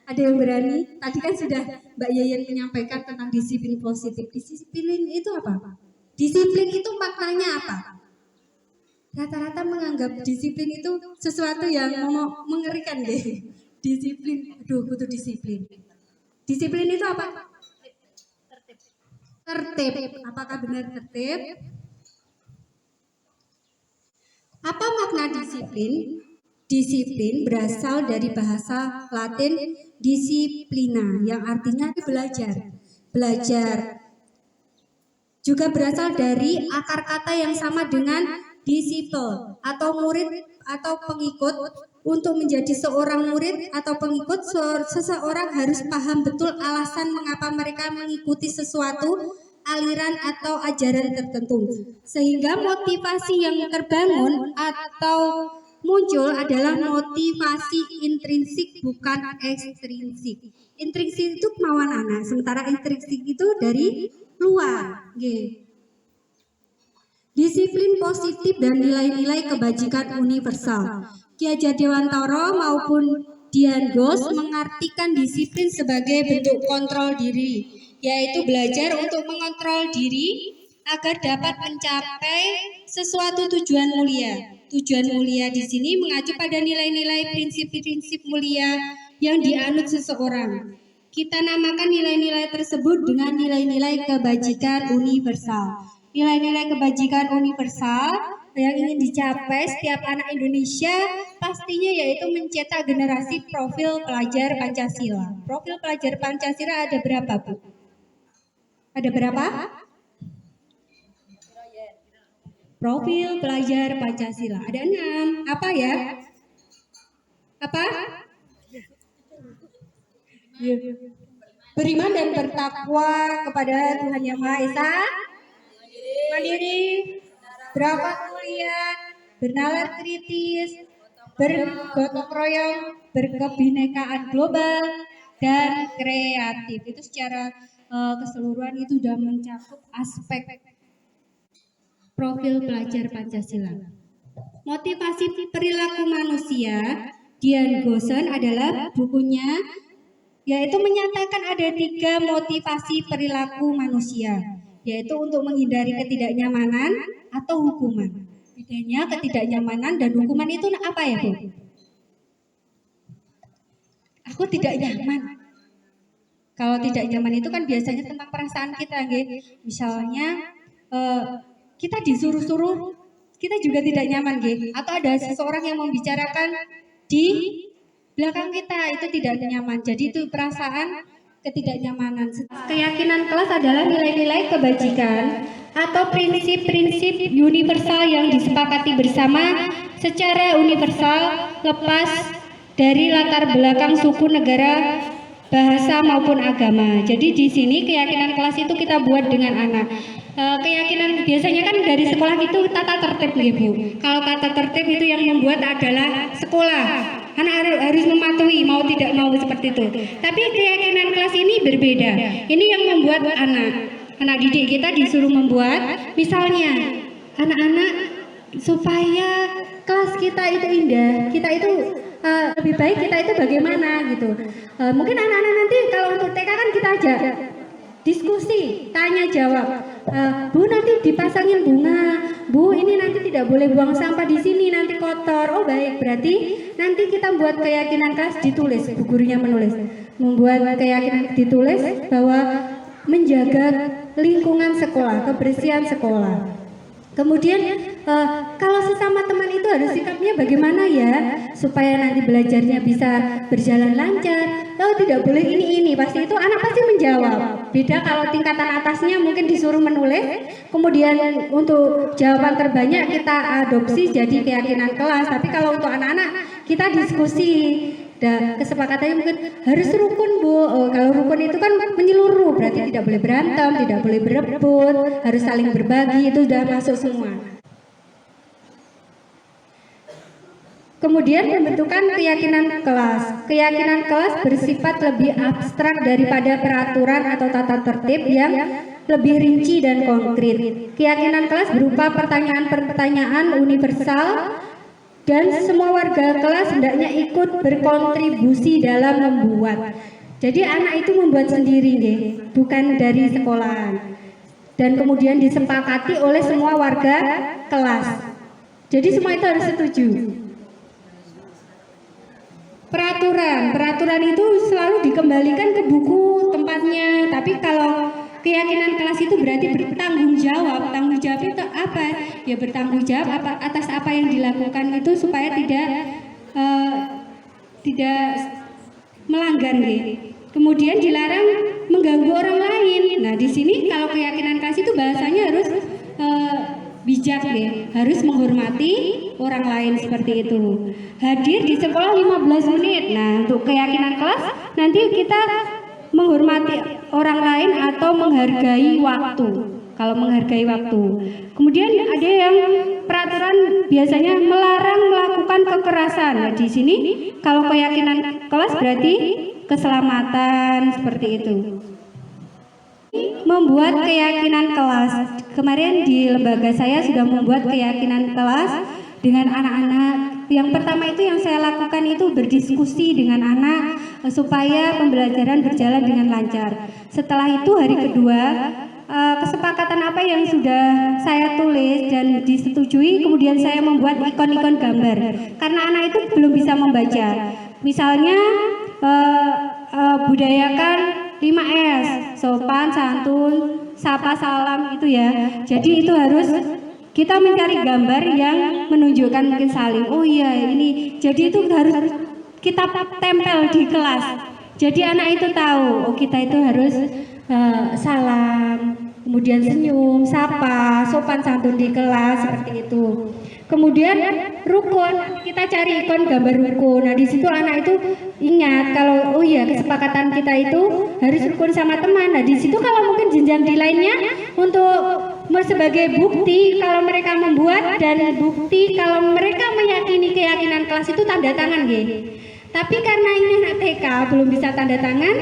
ada yang berani? Tadi kan sudah Mbak Yayan menyampaikan tentang disiplin positif. Disiplin itu apa? Disiplin itu maknanya apa? rata-rata menganggap disiplin itu sesuatu yang mengerikan deh. Disiplin, aduh butuh disiplin. Disiplin itu apa? Tertib. Apakah benar tertib? Apa makna disiplin? Disiplin berasal dari bahasa Latin disciplina yang artinya belajar. Belajar juga berasal dari akar kata yang sama dengan disciple atau murid atau pengikut. Untuk menjadi seorang murid atau pengikut, seseorang harus paham betul alasan mengapa mereka mengikuti sesuatu aliran atau ajaran tertentu. Sehingga motivasi yang terbangun atau muncul adalah motivasi intrinsik bukan ekstrinsik. Intrinsik itu kemauan anak, sementara ekstrinsik itu dari luar. Disiplin positif dan nilai-nilai kebajikan universal. Ki Hajar Dewantara maupun Dian Ghosh mengartikan disiplin sebagai bentuk kontrol diri, yaitu belajar untuk mengontrol diri agar dapat mencapai sesuatu tujuan mulia. Tujuan mulia di sini mengacu pada nilai-nilai prinsip-prinsip mulia yang dianut seseorang. Kita namakan nilai-nilai tersebut dengan nilai-nilai kebajikan universal. Nilai-nilai kebajikan universal yang ingin dicapai setiap anak Indonesia pastinya yaitu mencetak generasi profil pelajar Pancasila. Profil pelajar Pancasila ada berapa, Bu? Ada berapa? Profil pelajar Pancasila ada 6. Apa ya? Apa? Beriman dan bertakwa kepada Tuhan Yang Maha Esa, mandiri, berakhlak mulia, bernalar kritis, bergotong royong, berkebinekaan global, dan kreatif. Itu secara keseluruhan itu sudah mencakup aspek profil pelajar Pancasila. Motivasi perilaku manusia, Dian Ghosh adalah bukunya, yaitu menyatakan ada 3 motivasi perilaku manusia, yaitu untuk menghindari ketidaknyamanan atau hukuman. Bedanya ketidaknyamanan dan hukuman itu apa ya, Bu? Aku tidak nyaman. Kalau tidak nyaman itu kan biasanya tentang perasaan kita, nggih. Misalnya kita disuruh-suruh, kita juga tidak nyaman, nggih. Atau ada seseorang yang membicarakan di belakang kita, itu tidak nyaman. Jadi itu perasaan ketidaknyamanan. Keyakinan kelas adalah nilai-nilai kebajikan atau prinsip-prinsip universal yang disepakati bersama secara universal lepas dari latar belakang suku, negara, bahasa maupun agama. Jadi di sini keyakinan kelas itu kita buat dengan anak. Keyakinan biasanya kan dari sekolah itu tata tertib, Bu. Kalau tata tertib itu yang membuat adalah sekolah. Anak harus mematuhi mau tidak mau seperti itu. Tapi keyakinan kelas ini berbeda. Ini yang membuat anak didik kita disuruh membuat, misalnya anak-anak supaya kelas kita itu indah, kita itu lebih baik kita itu bagaimana gitu. Mungkin anak-anak nanti kalau untuk TK kan kita ajak diskusi, tanya jawab. Bu nanti dipasangin bunga, Bu ini nanti tidak boleh buang sampah di sini nanti kotor. Oh baik, berarti nanti kita buat keyakinan kelas ditulis, bu gurunya menulis, membuat keyakinan ditulis bahwa menjaga lingkungan sekolah, kebersihan sekolah. Kemudian kalau sesama teman itu harus sikapnya bagaimana ya supaya nanti belajarnya bisa berjalan lancar. Oh tidak boleh ini pasti itu anak pasti menjawab. Beda kalau tingkatan atasnya mungkin disuruh menulis, kemudian untuk jawaban terbanyak kita adopsi jadi keyakinan kelas. Tapi kalau untuk anak-anak kita diskusi. Dan kesepakatannya mungkin harus rukun, Bu. Kalau rukun itu kan menyeluruh, berarti tidak boleh berantem, tidak boleh berebut, harus saling berbagi, itu sudah masuk semua. Kemudian pembentukan keyakinan kelas. Keyakinan kelas bersifat lebih abstrak daripada peraturan atau tata tertib yang lebih rinci dan konkret. Keyakinan kelas berupa pertanyaan-pertanyaan universal dan semua warga kelas hendaknya ikut berkontribusi dalam membuat. Jadi anak itu membuat sendiri deh, bukan dari sekolahan. Dan kemudian disepakati oleh semua warga kelas. Jadi semua itu harus setuju. Peraturan itu selalu dikembalikan ke buku tempatnya. Tapi kalau keyakinan kelas itu berarti bertanggung jawab. Tanggung jawab itu apa? Ya bertanggung jawab atas apa yang dilakukan itu supaya tidak melanggar gitu. Kemudian dilarang mengganggu orang lain. Nah, di sini kalau keyakinan kelas itu bahasanya harus bijak ya, harus menghormati orang lain seperti itu. Hadir di sekolah 15 menit. Nah, untuk keyakinan kelas nanti kita menghormati orang lain atau menghargai waktu. Kalau menghargai waktu. Kemudian ada yang peraturan biasanya melarang melakukan kekerasan. Nah, di sini kalau keyakinan kelas berarti keselamatan seperti itu. Membuat keyakinan kelas. Kemarin di lembaga saya sudah membuat keyakinan kelas dengan anak-anak. Yang pertama itu yang saya lakukan itu berdiskusi dengan anak supaya pembelajaran berjalan dengan lancar. Setelah itu hari kedua kesepakatan apa yang sudah saya tulis dan disetujui, kemudian saya membuat ikon-ikon gambar karena anak itu belum bisa membaca. Misalnya budayakan 5S, sopan, santun, sapa, salam itu ya. Jadi itu harus kita mencari gambar yang menunjukkan mungkin saling. Oh iya ini. Jadi itu harus kita tempel di kelas. Jadi anak itu tahu, oh kita itu harus salam, kemudian senyum, sapa, sopan santun di kelas seperti itu. Kemudian rukun, kita cari ikon gambar rukun. Nah di situ anak itu ingat kalau oh iya kesepakatan kita itu harus rukun sama teman. Nah di situ kalau mungkin jenjang di lainnya untuk sebagai bukti kalau mereka membuat dan bukti kalau mereka meyakini keyakinan kelas itu tanda tangan gitu. Tapi karena ini anak TK belum bisa tanda tangan,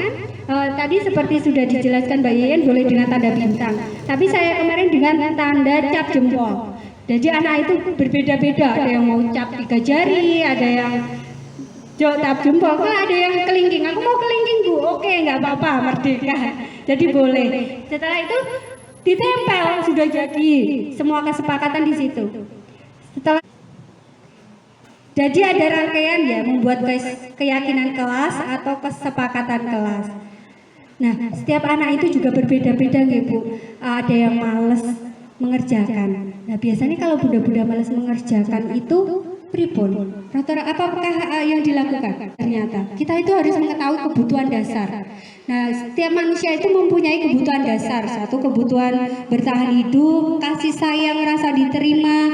tadi seperti sudah dijelaskan Mbak Yeyen boleh dengan tanda bintang. Tapi saya kemarin dengan tanda cap jempol. Jadi anak itu berbeda-beda, ada yang mau cap 3 jari, ada yang cap jempol, ada yang kelingking. Aku mau kelingking Bu, oke nggak apa-apa, merdeka. Jadi boleh. Setelah itu ditempel sudah jadi semua kesepakatan di situ. Jadi ada rangkaian ya membuat keyakinan kelas atau kesepakatan kelas. Nah, setiap anak itu juga berbeda-beda nih Bu. Ada yang males mengerjakan. Nah, biasanya kalau bunda-bunda males mengerjakan itu pripun? Rata-rata apakah yang dilakukan? Ternyata kita itu harus mengetahui kebutuhan dasar. Nah, setiap manusia itu mempunyai kebutuhan dasar. Satu kebutuhan bertahan hidup, kasih sayang, rasa diterima,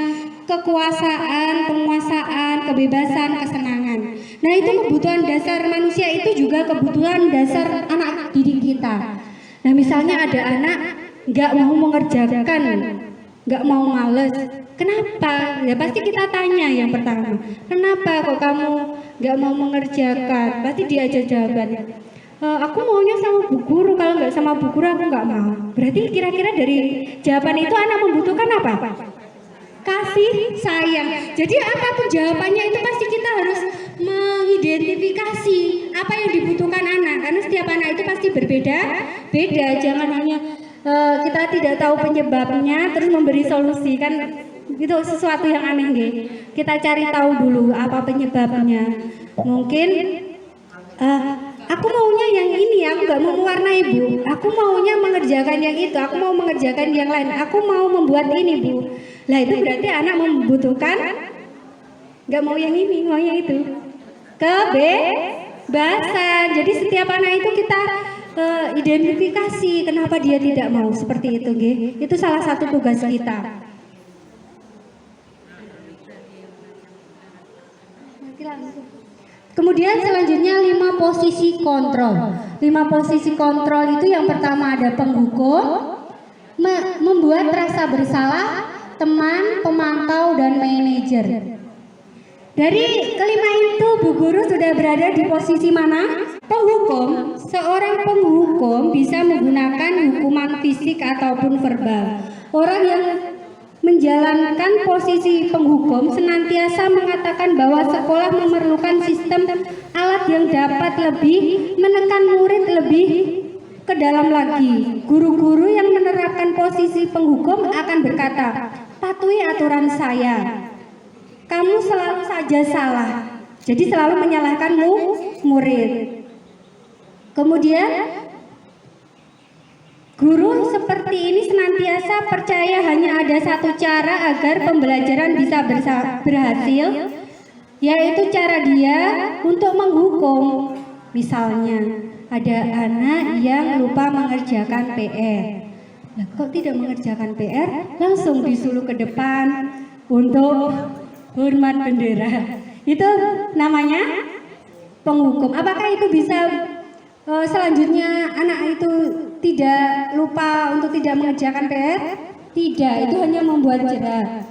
kekuasaan, penguasaan, kebebasan, kesenangan. Nah itu kebutuhan dasar manusia, itu juga kebutuhan dasar anak didik kita. Nah misalnya ada anak nggak mau mengerjakan, nggak mau males. Kenapa? Ya pasti kita tanya yang pertama. Kenapa kok kamu nggak mau mengerjakan? Pasti dia aja jawabannya. Aku maunya sama Bu Guru, kalau nggak sama Bu Guru aku nggak mau. Berarti kira-kira dari jawaban itu anak membutuhkan apa? Kasih sayang. Jadi apapun jawabannya itu pasti kita harus mengidentifikasi apa yang dibutuhkan anak, karena setiap anak itu pasti berbeda-beda. Jangan hanya kita tidak tahu penyebabnya terus memberi solusi, kan itu sesuatu yang aneh nih. Kita cari tahu dulu apa penyebabnya. Mungkin aku maunya yang ini, aku nggak mau mewarnai Bu. Aku maunya mengerjakan yang itu, aku mau mengerjakan yang lain. Aku mau membuat ini Bu. Lah itu berarti anak membutuhkan nggak mau yang ini, mau yang itu. Kebebasan. Jadi setiap anak itu kita identifikasi kenapa dia tidak mau seperti itu, nggih. Itu salah satu tugas kita. Kemudian selanjutnya 5 posisi kontrol. 5 posisi kontrol itu yang pertama ada penghukum, membuat rasa bersalah, teman, pemantau, dan manajer. Dari kelima itu Bu Guru sudah berada di posisi mana? Penghukum. Seorang penghukum bisa menggunakan hukuman fisik ataupun verbal. Orang yang menjalankan posisi penghukum senantiasa mengatakan bahwa sekolah memerlukan sistem alat yang dapat lebih menekan murid lebih ke dalam lagi. Guru-guru yang menerapkan posisi penghukum akan berkata, patuhi aturan saya. kamu selalu saja salah. Jadi selalu menyalahkan murid. Kemudian guru seperti ini senantiasa percaya hanya ada satu cara agar pembelajaran bisa berhasil, yaitu cara dia untuk menghukum. Misalnya ada anak yang lupa mengerjakan PR. Nah, kok tidak mengerjakan PR? Langsung disuruh ke depan untuk hormat bendera. Itu namanya penghukum. Apakah itu bisa selanjutnya anak itu tidak lupa untuk tidak mengerjakan PR? Tidak, itu hanya membuat jerah.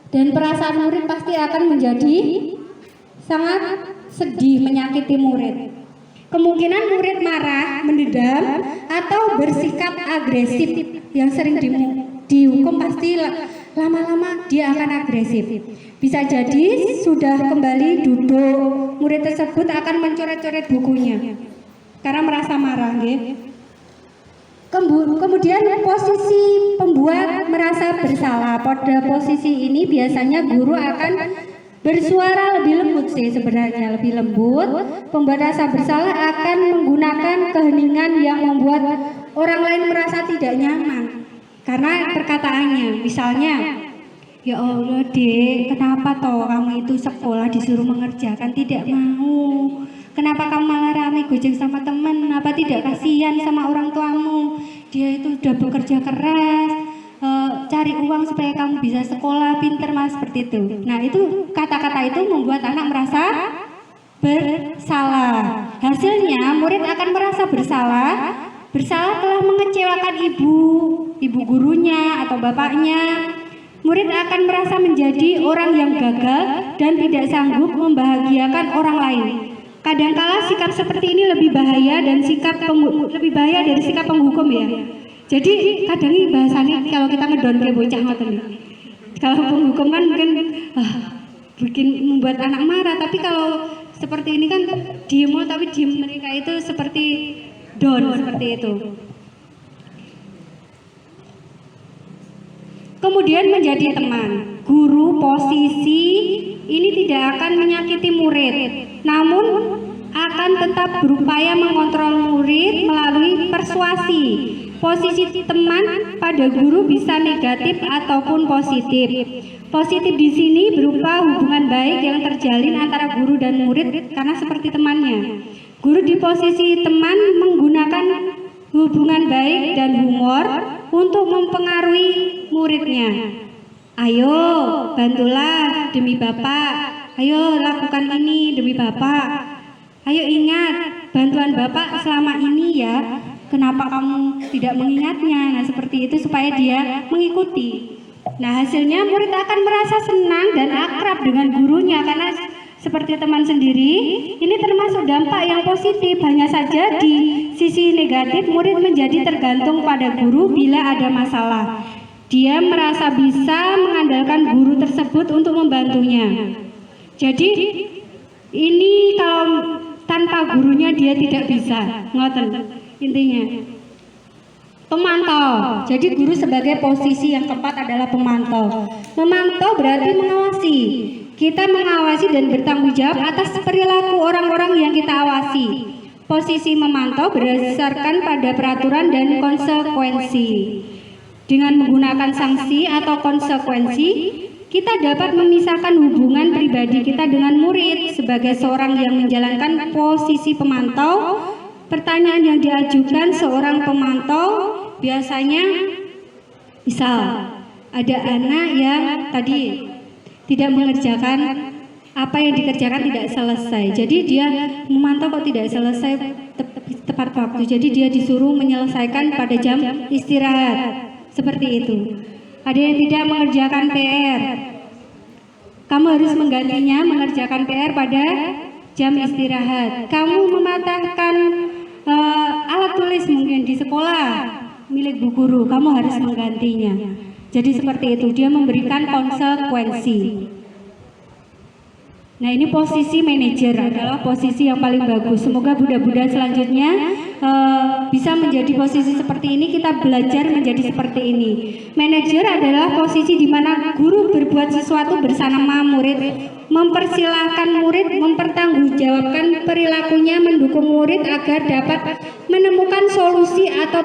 Dan perasaan murid pasti akan menjadi sangat sedih, menyakiti murid. Kemungkinan murid marah, mendendam, atau bersikap agresif. Yang sering dihukum pasti lama-lama dia akan agresif. Bisa jadi sudah kembali duduk, murid tersebut akan mencoret-coret bukunya karena merasa marah. Kemudian posisi pembuat merasa bersalah. Pada posisi ini biasanya guru akan bersuara lebih lembut sih, sebenarnya lebih lembut. Pembuat rasa bersalah akan menggunakan keheningan yang membuat orang lain merasa tidak nyaman karena perkataannya. Misalnya, ya Allah dek, kenapa toh kamu itu sekolah disuruh mengerjakan tidak mau? Kenapa kamu malah rame gojek sama teman? Apa tidak kasihan sama orang tuamu? Dia itu sudah bekerja keras, cari uang supaya kamu bisa sekolah pinter mas, seperti itu. Nah itu kata-kata itu membuat anak merasa bersalah. Hasilnya murid akan merasa bersalah telah mengecewakan ibu gurunya atau bapaknya. Murid akan merasa menjadi orang yang gagal dan tidak sanggup membahagiakan orang lain. Kadangkala sikap seperti ini lebih bahaya dari sikap penghukum ya. Jadi kadang ini bahasanya kalau kita ngedon kayak bocah ngoten. Kalau penghukum kan mungkin bikin membuat anak marah, tapi kalau seperti ini kan diem tapi diem mereka itu seperti don, seperti itu. Kemudian menjadi teman. Guru posisi ini tidak akan menyakiti murid, namun akan tetap berupaya mengontrol murid melalui persuasi. Posisi teman pada guru bisa negatif ataupun positif. Positif di sini berupa hubungan baik yang terjalin antara guru dan murid karena seperti temannya. Guru di posisi teman menggunakan hubungan baik dan humor untuk mempengaruhi muridnya. Ayo, bantulah demi Bapak. Ayo, lakukan ini demi Bapak. Ayo ingat, bantuan Bapak selama ini ya. Kenapa kamu tidak mengingatnya? Nah, seperti itu supaya dia mengikuti. Nah, hasilnya murid akan merasa senang dan akrab dengan gurunya karena seperti teman sendiri. Ini termasuk dampak yang positif. Hanya saja di sisi negatif, murid menjadi tergantung pada guru bila ada masalah. Dia merasa bisa mengandalkan guru tersebut untuk membantunya. Jadi ini kalau tanpa gurunya dia tidak bisa. Ngoten intinya. Pemantau. Jadi guru sebagai posisi yang keempat adalah pemantau. Memantau berarti mengawasi. Kita mengawasi dan bertanggung jawab atas perilaku orang-orang yang kita awasi. Posisi memantau berdasarkan pada peraturan dan konsekuensi. Dengan menggunakan sanksi atau konsekuensi, kita dapat memisahkan hubungan pribadi kita dengan murid. Sebagai seorang yang menjalankan posisi pemantau, pertanyaan yang diajukan seorang pemantau biasanya, misal ada anak yang tadi tidak mengerjakan apa yang dikerjakan tidak selesai. Jadi dia memantau kok tidak selesai tepat waktu. Jadi dia disuruh menyelesaikan pada jam istirahat. Seperti itu. Ada yang tidak mengerjakan PR. Kamu harus menggantinya mengerjakan PR pada jam istirahat. Kamu mematahkan alat tulis mungkin di sekolah milik bu guru, kamu harus menggantinya. Jadi seperti itu, dia memberikan konsekuensi. Nah, ini posisi manajer adalah posisi yang paling bagus. Semoga bunda-bunda selanjutnya bisa menjadi posisi seperti ini, kita belajar menjadi seperti ini. Manajer adalah posisi di mana guru berbuat sesuatu bersama murid, mempersilahkan murid, mempertanggungjawabkan perilakunya, mendukung murid agar dapat menemukan solusi atau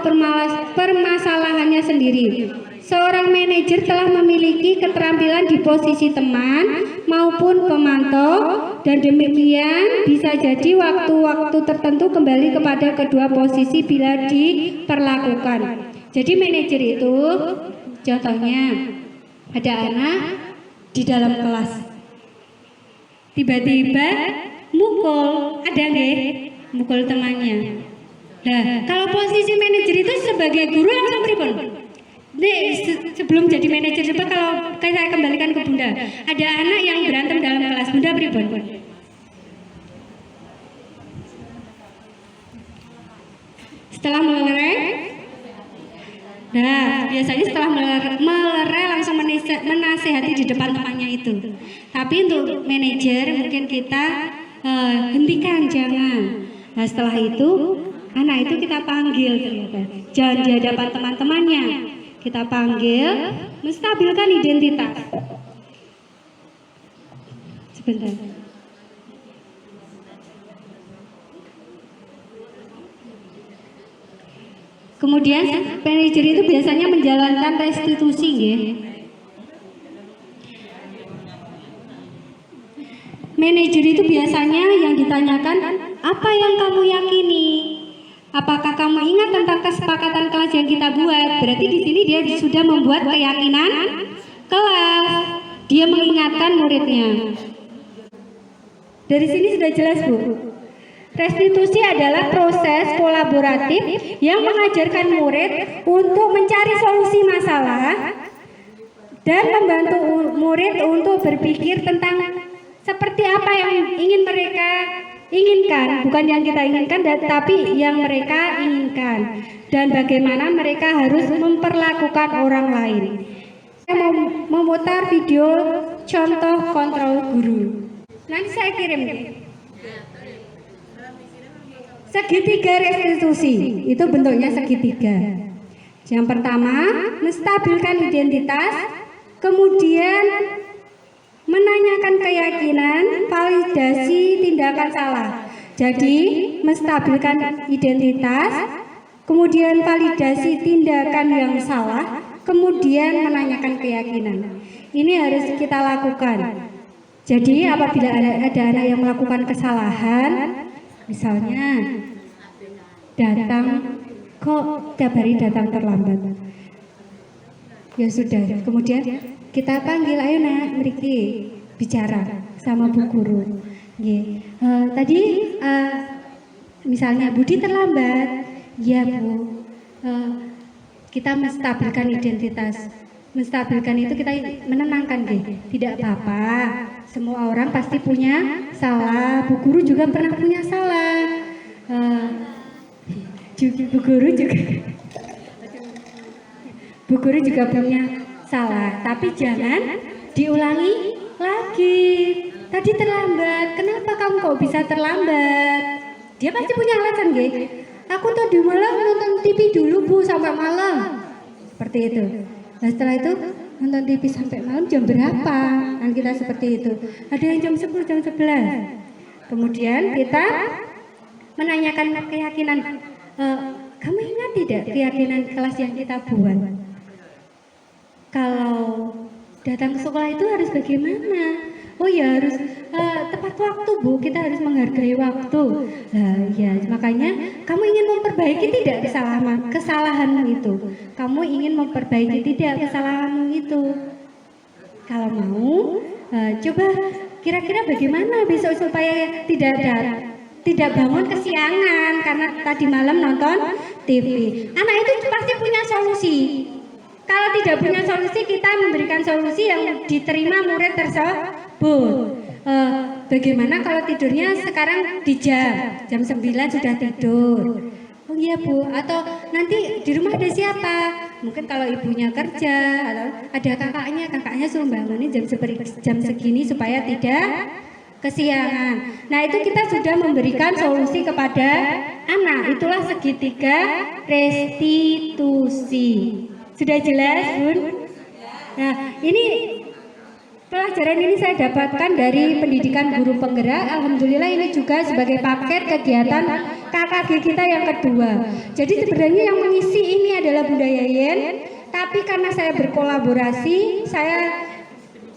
permasalahannya sendiri. Seorang manajer telah memiliki keterampilan di posisi teman maupun pemantau, dan demikian bisa jadi waktu-waktu tertentu kembali kepada kedua posisi bila diperlakukan. Jadi manajer itu contohnya ada anak di dalam kelas tiba-tiba mukul, ada nggih? Mukul temannya. Nah, kalau posisi manajer itu sebagai guru langsung pripun? Nih, sebelum jadi manajer, coba kalau saya kembalikan ke bunda, ada anak yang berantem dalam kelas, bunda pripun? Setelah melerai, nah biasanya setelah melerai langsung menasehati di depan temannya itu. Tapi untuk manajer mungkin kita hentikan, jangan. Nah setelah itu anak itu kita panggil ternyata, jangan di hadapan teman-temannya. Kita panggil, menstabilkan identitas. Sebentar. Kemudian manajer itu biasanya menjalankan restitusi, ya. Manajer itu biasanya yang ditanyakan, apa yang kamu yakini? Apakah kamu ingat tentang kesepakatan kelas yang kita buat? Berarti di sini dia sudah membuat keyakinan kelas. Dia mengingatkan muridnya. Dari sini sudah jelas, Bu. Restitusi adalah proses kolaboratif yang mengajarkan murid untuk mencari solusi masalah dan membantu murid untuk berpikir tentang seperti apa yang ingin mereka inginkan, bukan yang kita inginkan, tapi yang mereka inginkan, dan bagaimana mereka harus memperlakukan orang lain. Saya mau memutar video contoh kontrol guru. Nanti saya kirim. Segitiga restitusi, itu bentuknya segitiga. Yang pertama, menstabilkan identitas, kemudian menanyakan keyakinan, validasi tindakan salah. Jadi, menstabilkan identitas, kemudian validasi tindakan yang salah, kemudian menanyakan keyakinan. Ini harus kita lakukan. Jadi, apabila ada anak yang melakukan kesalahan, misalnya datang, kok tiap hari datang terlambat, ya sudah, kemudian kita panggil, ayo nak, mriki bicara sama Bu Guru. Tadi misalnya Budi terlambat, ya Bu. Kita menstabilkan identitas. Menstabilkan itu kita menenangkan, tidak apa-apa. Semua orang pasti punya salah. Bu Guru juga pernah punya salah. Bu Guru juga punya salah, tapi jangan diulangi lagi. Tadi terlambat, kenapa kamu kok bisa terlambat? Dia pasti punya alasan, aku tadi malam nonton TV dulu Bu sampai malam. Seperti itu. Nah setelah itu nonton TV sampai malam jam berapa? Kan kita seperti itu. Ada yang jam 10, jam 11. Kemudian kita menanyakan keyakinan. Kamu ingat tidak keyakinan kelas yang kita buat? Kalau datang ke sekolah itu harus bagaimana? Oh ya harus tepat waktu Bu, kita harus menghargai waktu. Ya makanya kamu ingin memperbaiki tidak kesalahanmu itu. Kamu ingin memperbaiki tidak kesalahanmu itu. Kalau mau, coba kira-kira bagaimana besok supaya tidak bangun kesiangan karena tadi malam nonton TV. Anak itu pasti punya solusi. Kalau tidak punya solusi, kita memberikan solusi yang diterima murid tersebut. Bagaimana kalau tidurnya sekarang di jam 9 sudah tidur? Oh iya Bu, atau nanti di rumah ada siapa? Mungkin kalau ibunya kerja atau ada kakaknya suruh bangunin jam segini supaya tidak kesiangan. Nah, itu kita sudah memberikan solusi kepada anak. Itulah segitiga restitusi. Sudah jelas, Bun? Nah, ini pelajaran ini saya dapatkan dari pendidikan guru penggerak. Alhamdulillah ini juga sebagai paket kegiatan KKG kita yang kedua. Jadi sebenarnya yang mengisi ini adalah Bunda Yayen, tapi karena saya berkolaborasi, saya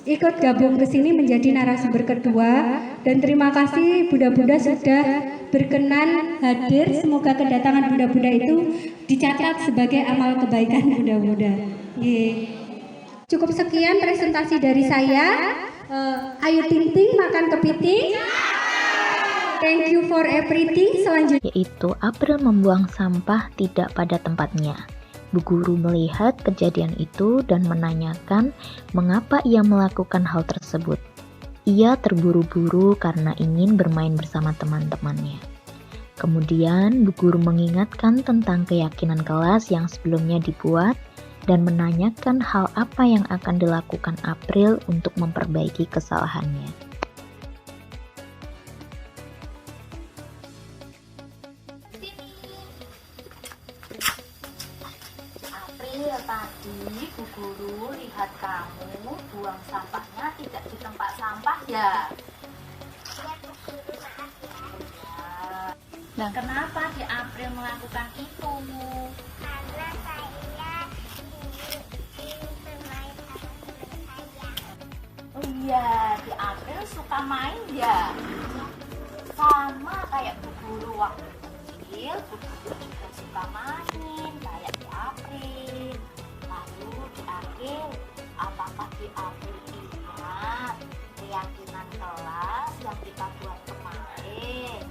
ikut gabung ke sini menjadi narasumber kedua. Dan terima kasih Bunda-bunda sudah berkenan hadir. Semoga kedatangan Bunda-bunda itu dicatat sebagai amal kebaikan Bunda-bunda. Cukup sekian presentasi dari saya. Ayo Ting Ting makan kepiting. Thank you for everything. Selanjutnya yaitu April membuang sampah tidak pada tempatnya. Bu guru melihat kejadian itu dan menanyakan mengapa ia melakukan hal tersebut. Ia terburu-buru karena ingin bermain bersama teman-temannya. Kemudian bu guru mengingatkan tentang keyakinan kelas yang sebelumnya dibuat dan menanyakan hal apa yang akan dilakukan April untuk memperbaiki kesalahannya. April, tadi Bu Guru lihat kamu buang sampahnya tidak di tempat sampah ya? Iya Bu Guru, maaf ya. Nah, kenapa di April melakukan itu? Karena saya ingin bermain sama teman saya. Oh iya, di April suka main ya? Sama kayak Bu Guru waktu kecil, Bu Guru juga suka main kayak di April. Lalu di April, apakah di April ingat keyakinan kelas yang kita buat kemarin?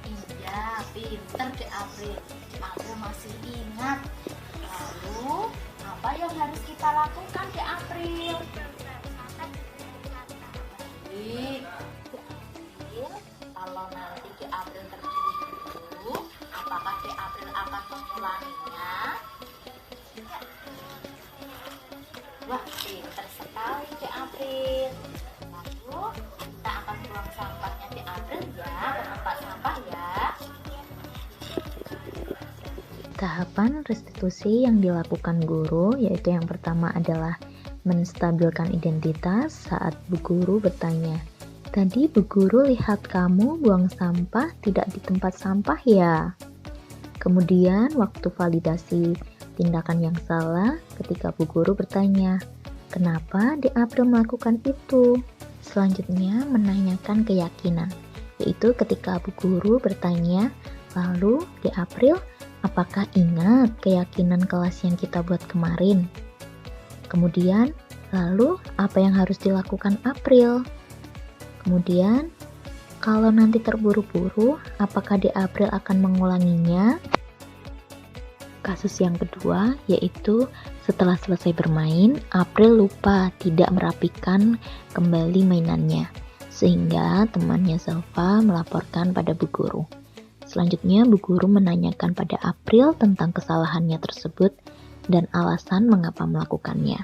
Iya, pinter di April. Di April masih ingat. Lalu, apa yang harus kita lakukan di April? Baik. Kalau nanti di April terburu-buru, apakah di April akan mengulanginya? Wah, pinter sekali di April. Lalu kita akan buang sampahnya di April ya, ke tempat sampah ya. Tahapan restitusi yang dilakukan guru yaitu yang pertama adalah menstabilkan identitas saat bu guru bertanya, tadi bu guru lihat kamu buang sampah tidak di tempat sampah ya? Kemudian waktu validasi tindakan yang salah ketika bu guru bertanya, kenapa di April melakukan itu? Selanjutnya menanyakan keyakinan, yaitu ketika bu guru bertanya, lalu di April apakah ingat keyakinan kelas yang kita buat kemarin? Kemudian, lalu apa yang harus dilakukan April? Kemudian, kalau nanti terburu-buru, apakah di April akan mengulanginya? Kasus yang kedua, yaitu setelah selesai bermain, April lupa tidak merapikan kembali mainannya, sehingga temannya Zelva melaporkan pada bu guru. Selanjutnya, bu guru menanyakan pada April tentang kesalahannya tersebut dan alasan mengapa melakukannya.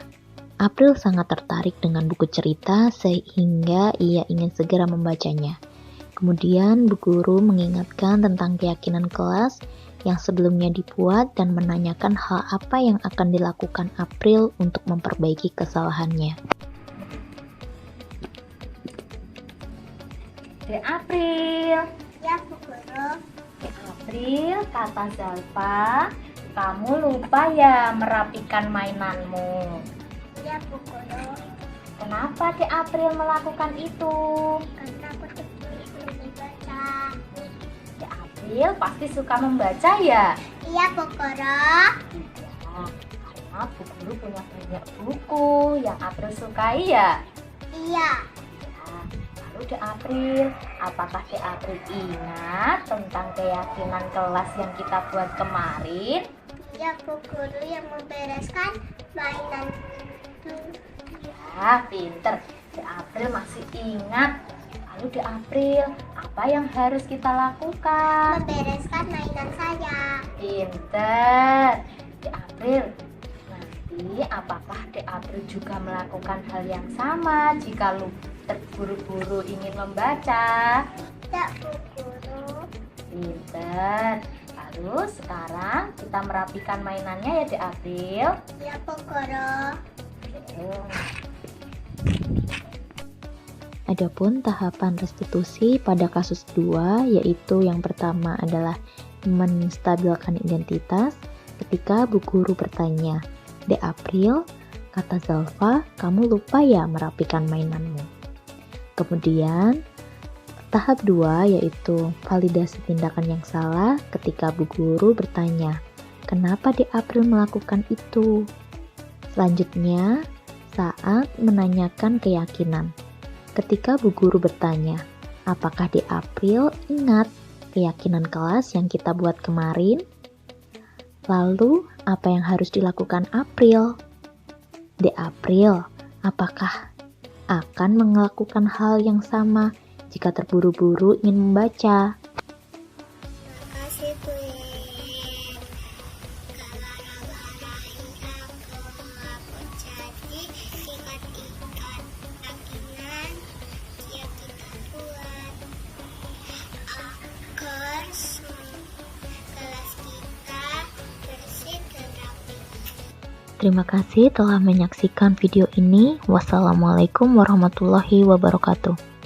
April sangat tertarik dengan buku cerita sehingga ia ingin segera membacanya. Kemudian, bu guru mengingatkan tentang keyakinan kelas yang sebelumnya dibuat dan menanyakan hal apa yang akan dilakukan April untuk memperbaiki kesalahannya. Di April. Ya Bu Guru. April, kata Zalfa, kamu lupa ya merapikan mainanmu. Ya Bu Guru. Kenapa di April melakukan itu? Karena aku belum dibaca. Di April pasti suka membaca ya? Iya Bu Guru. Iya, karena Bu Guru punya banyak buku yang April sukai ya? Iya. Lalu di April, apakah di April ingat tentang keyakinan kelas yang kita buat kemarin? Ya Bu Guru yang membereskan mainan. Ya, pinter. Di April masih ingat. Lalu di April, apa yang harus kita lakukan? Membereskan mainan saya. Pinter. Di April, nanti Jadi, apakah Dek April juga melakukan hal yang sama jika lu terburu-buru ingin membaca? Tak, Bu Guru. Pinter. Lalu sekarang kita merapikan mainannya ya Dek April. Ya, Bu Guru. Adapun tahapan restitusi pada kasus 2, yaitu yang pertama adalah menstabilkan identitas. Ketika Bu Guru bertanya, Dek April, kata Zalfa, kamu lupa ya merapikan mainanmu. Kemudian tahap 2 yaitu validasi tindakan yang salah ketika Bu Guru bertanya, kenapa Dek April melakukan itu? Selanjutnya, saat menanyakan keyakinan. Ketika Bu Guru bertanya, apakah Dek April ingat keyakinan kelas yang kita buat kemarin? Lalu, apa yang harus dilakukan April? Dek April, apakah akan melakukan hal yang sama jika terburu-buru ingin membaca? Makasih, Bu. Aku jadi ikat-ikat kakinan yang kita buat agar kelas kita bersih dan rapi. Terima kasih telah menyaksikan video ini. Wassalamualaikum warahmatullahi wabarakatuh.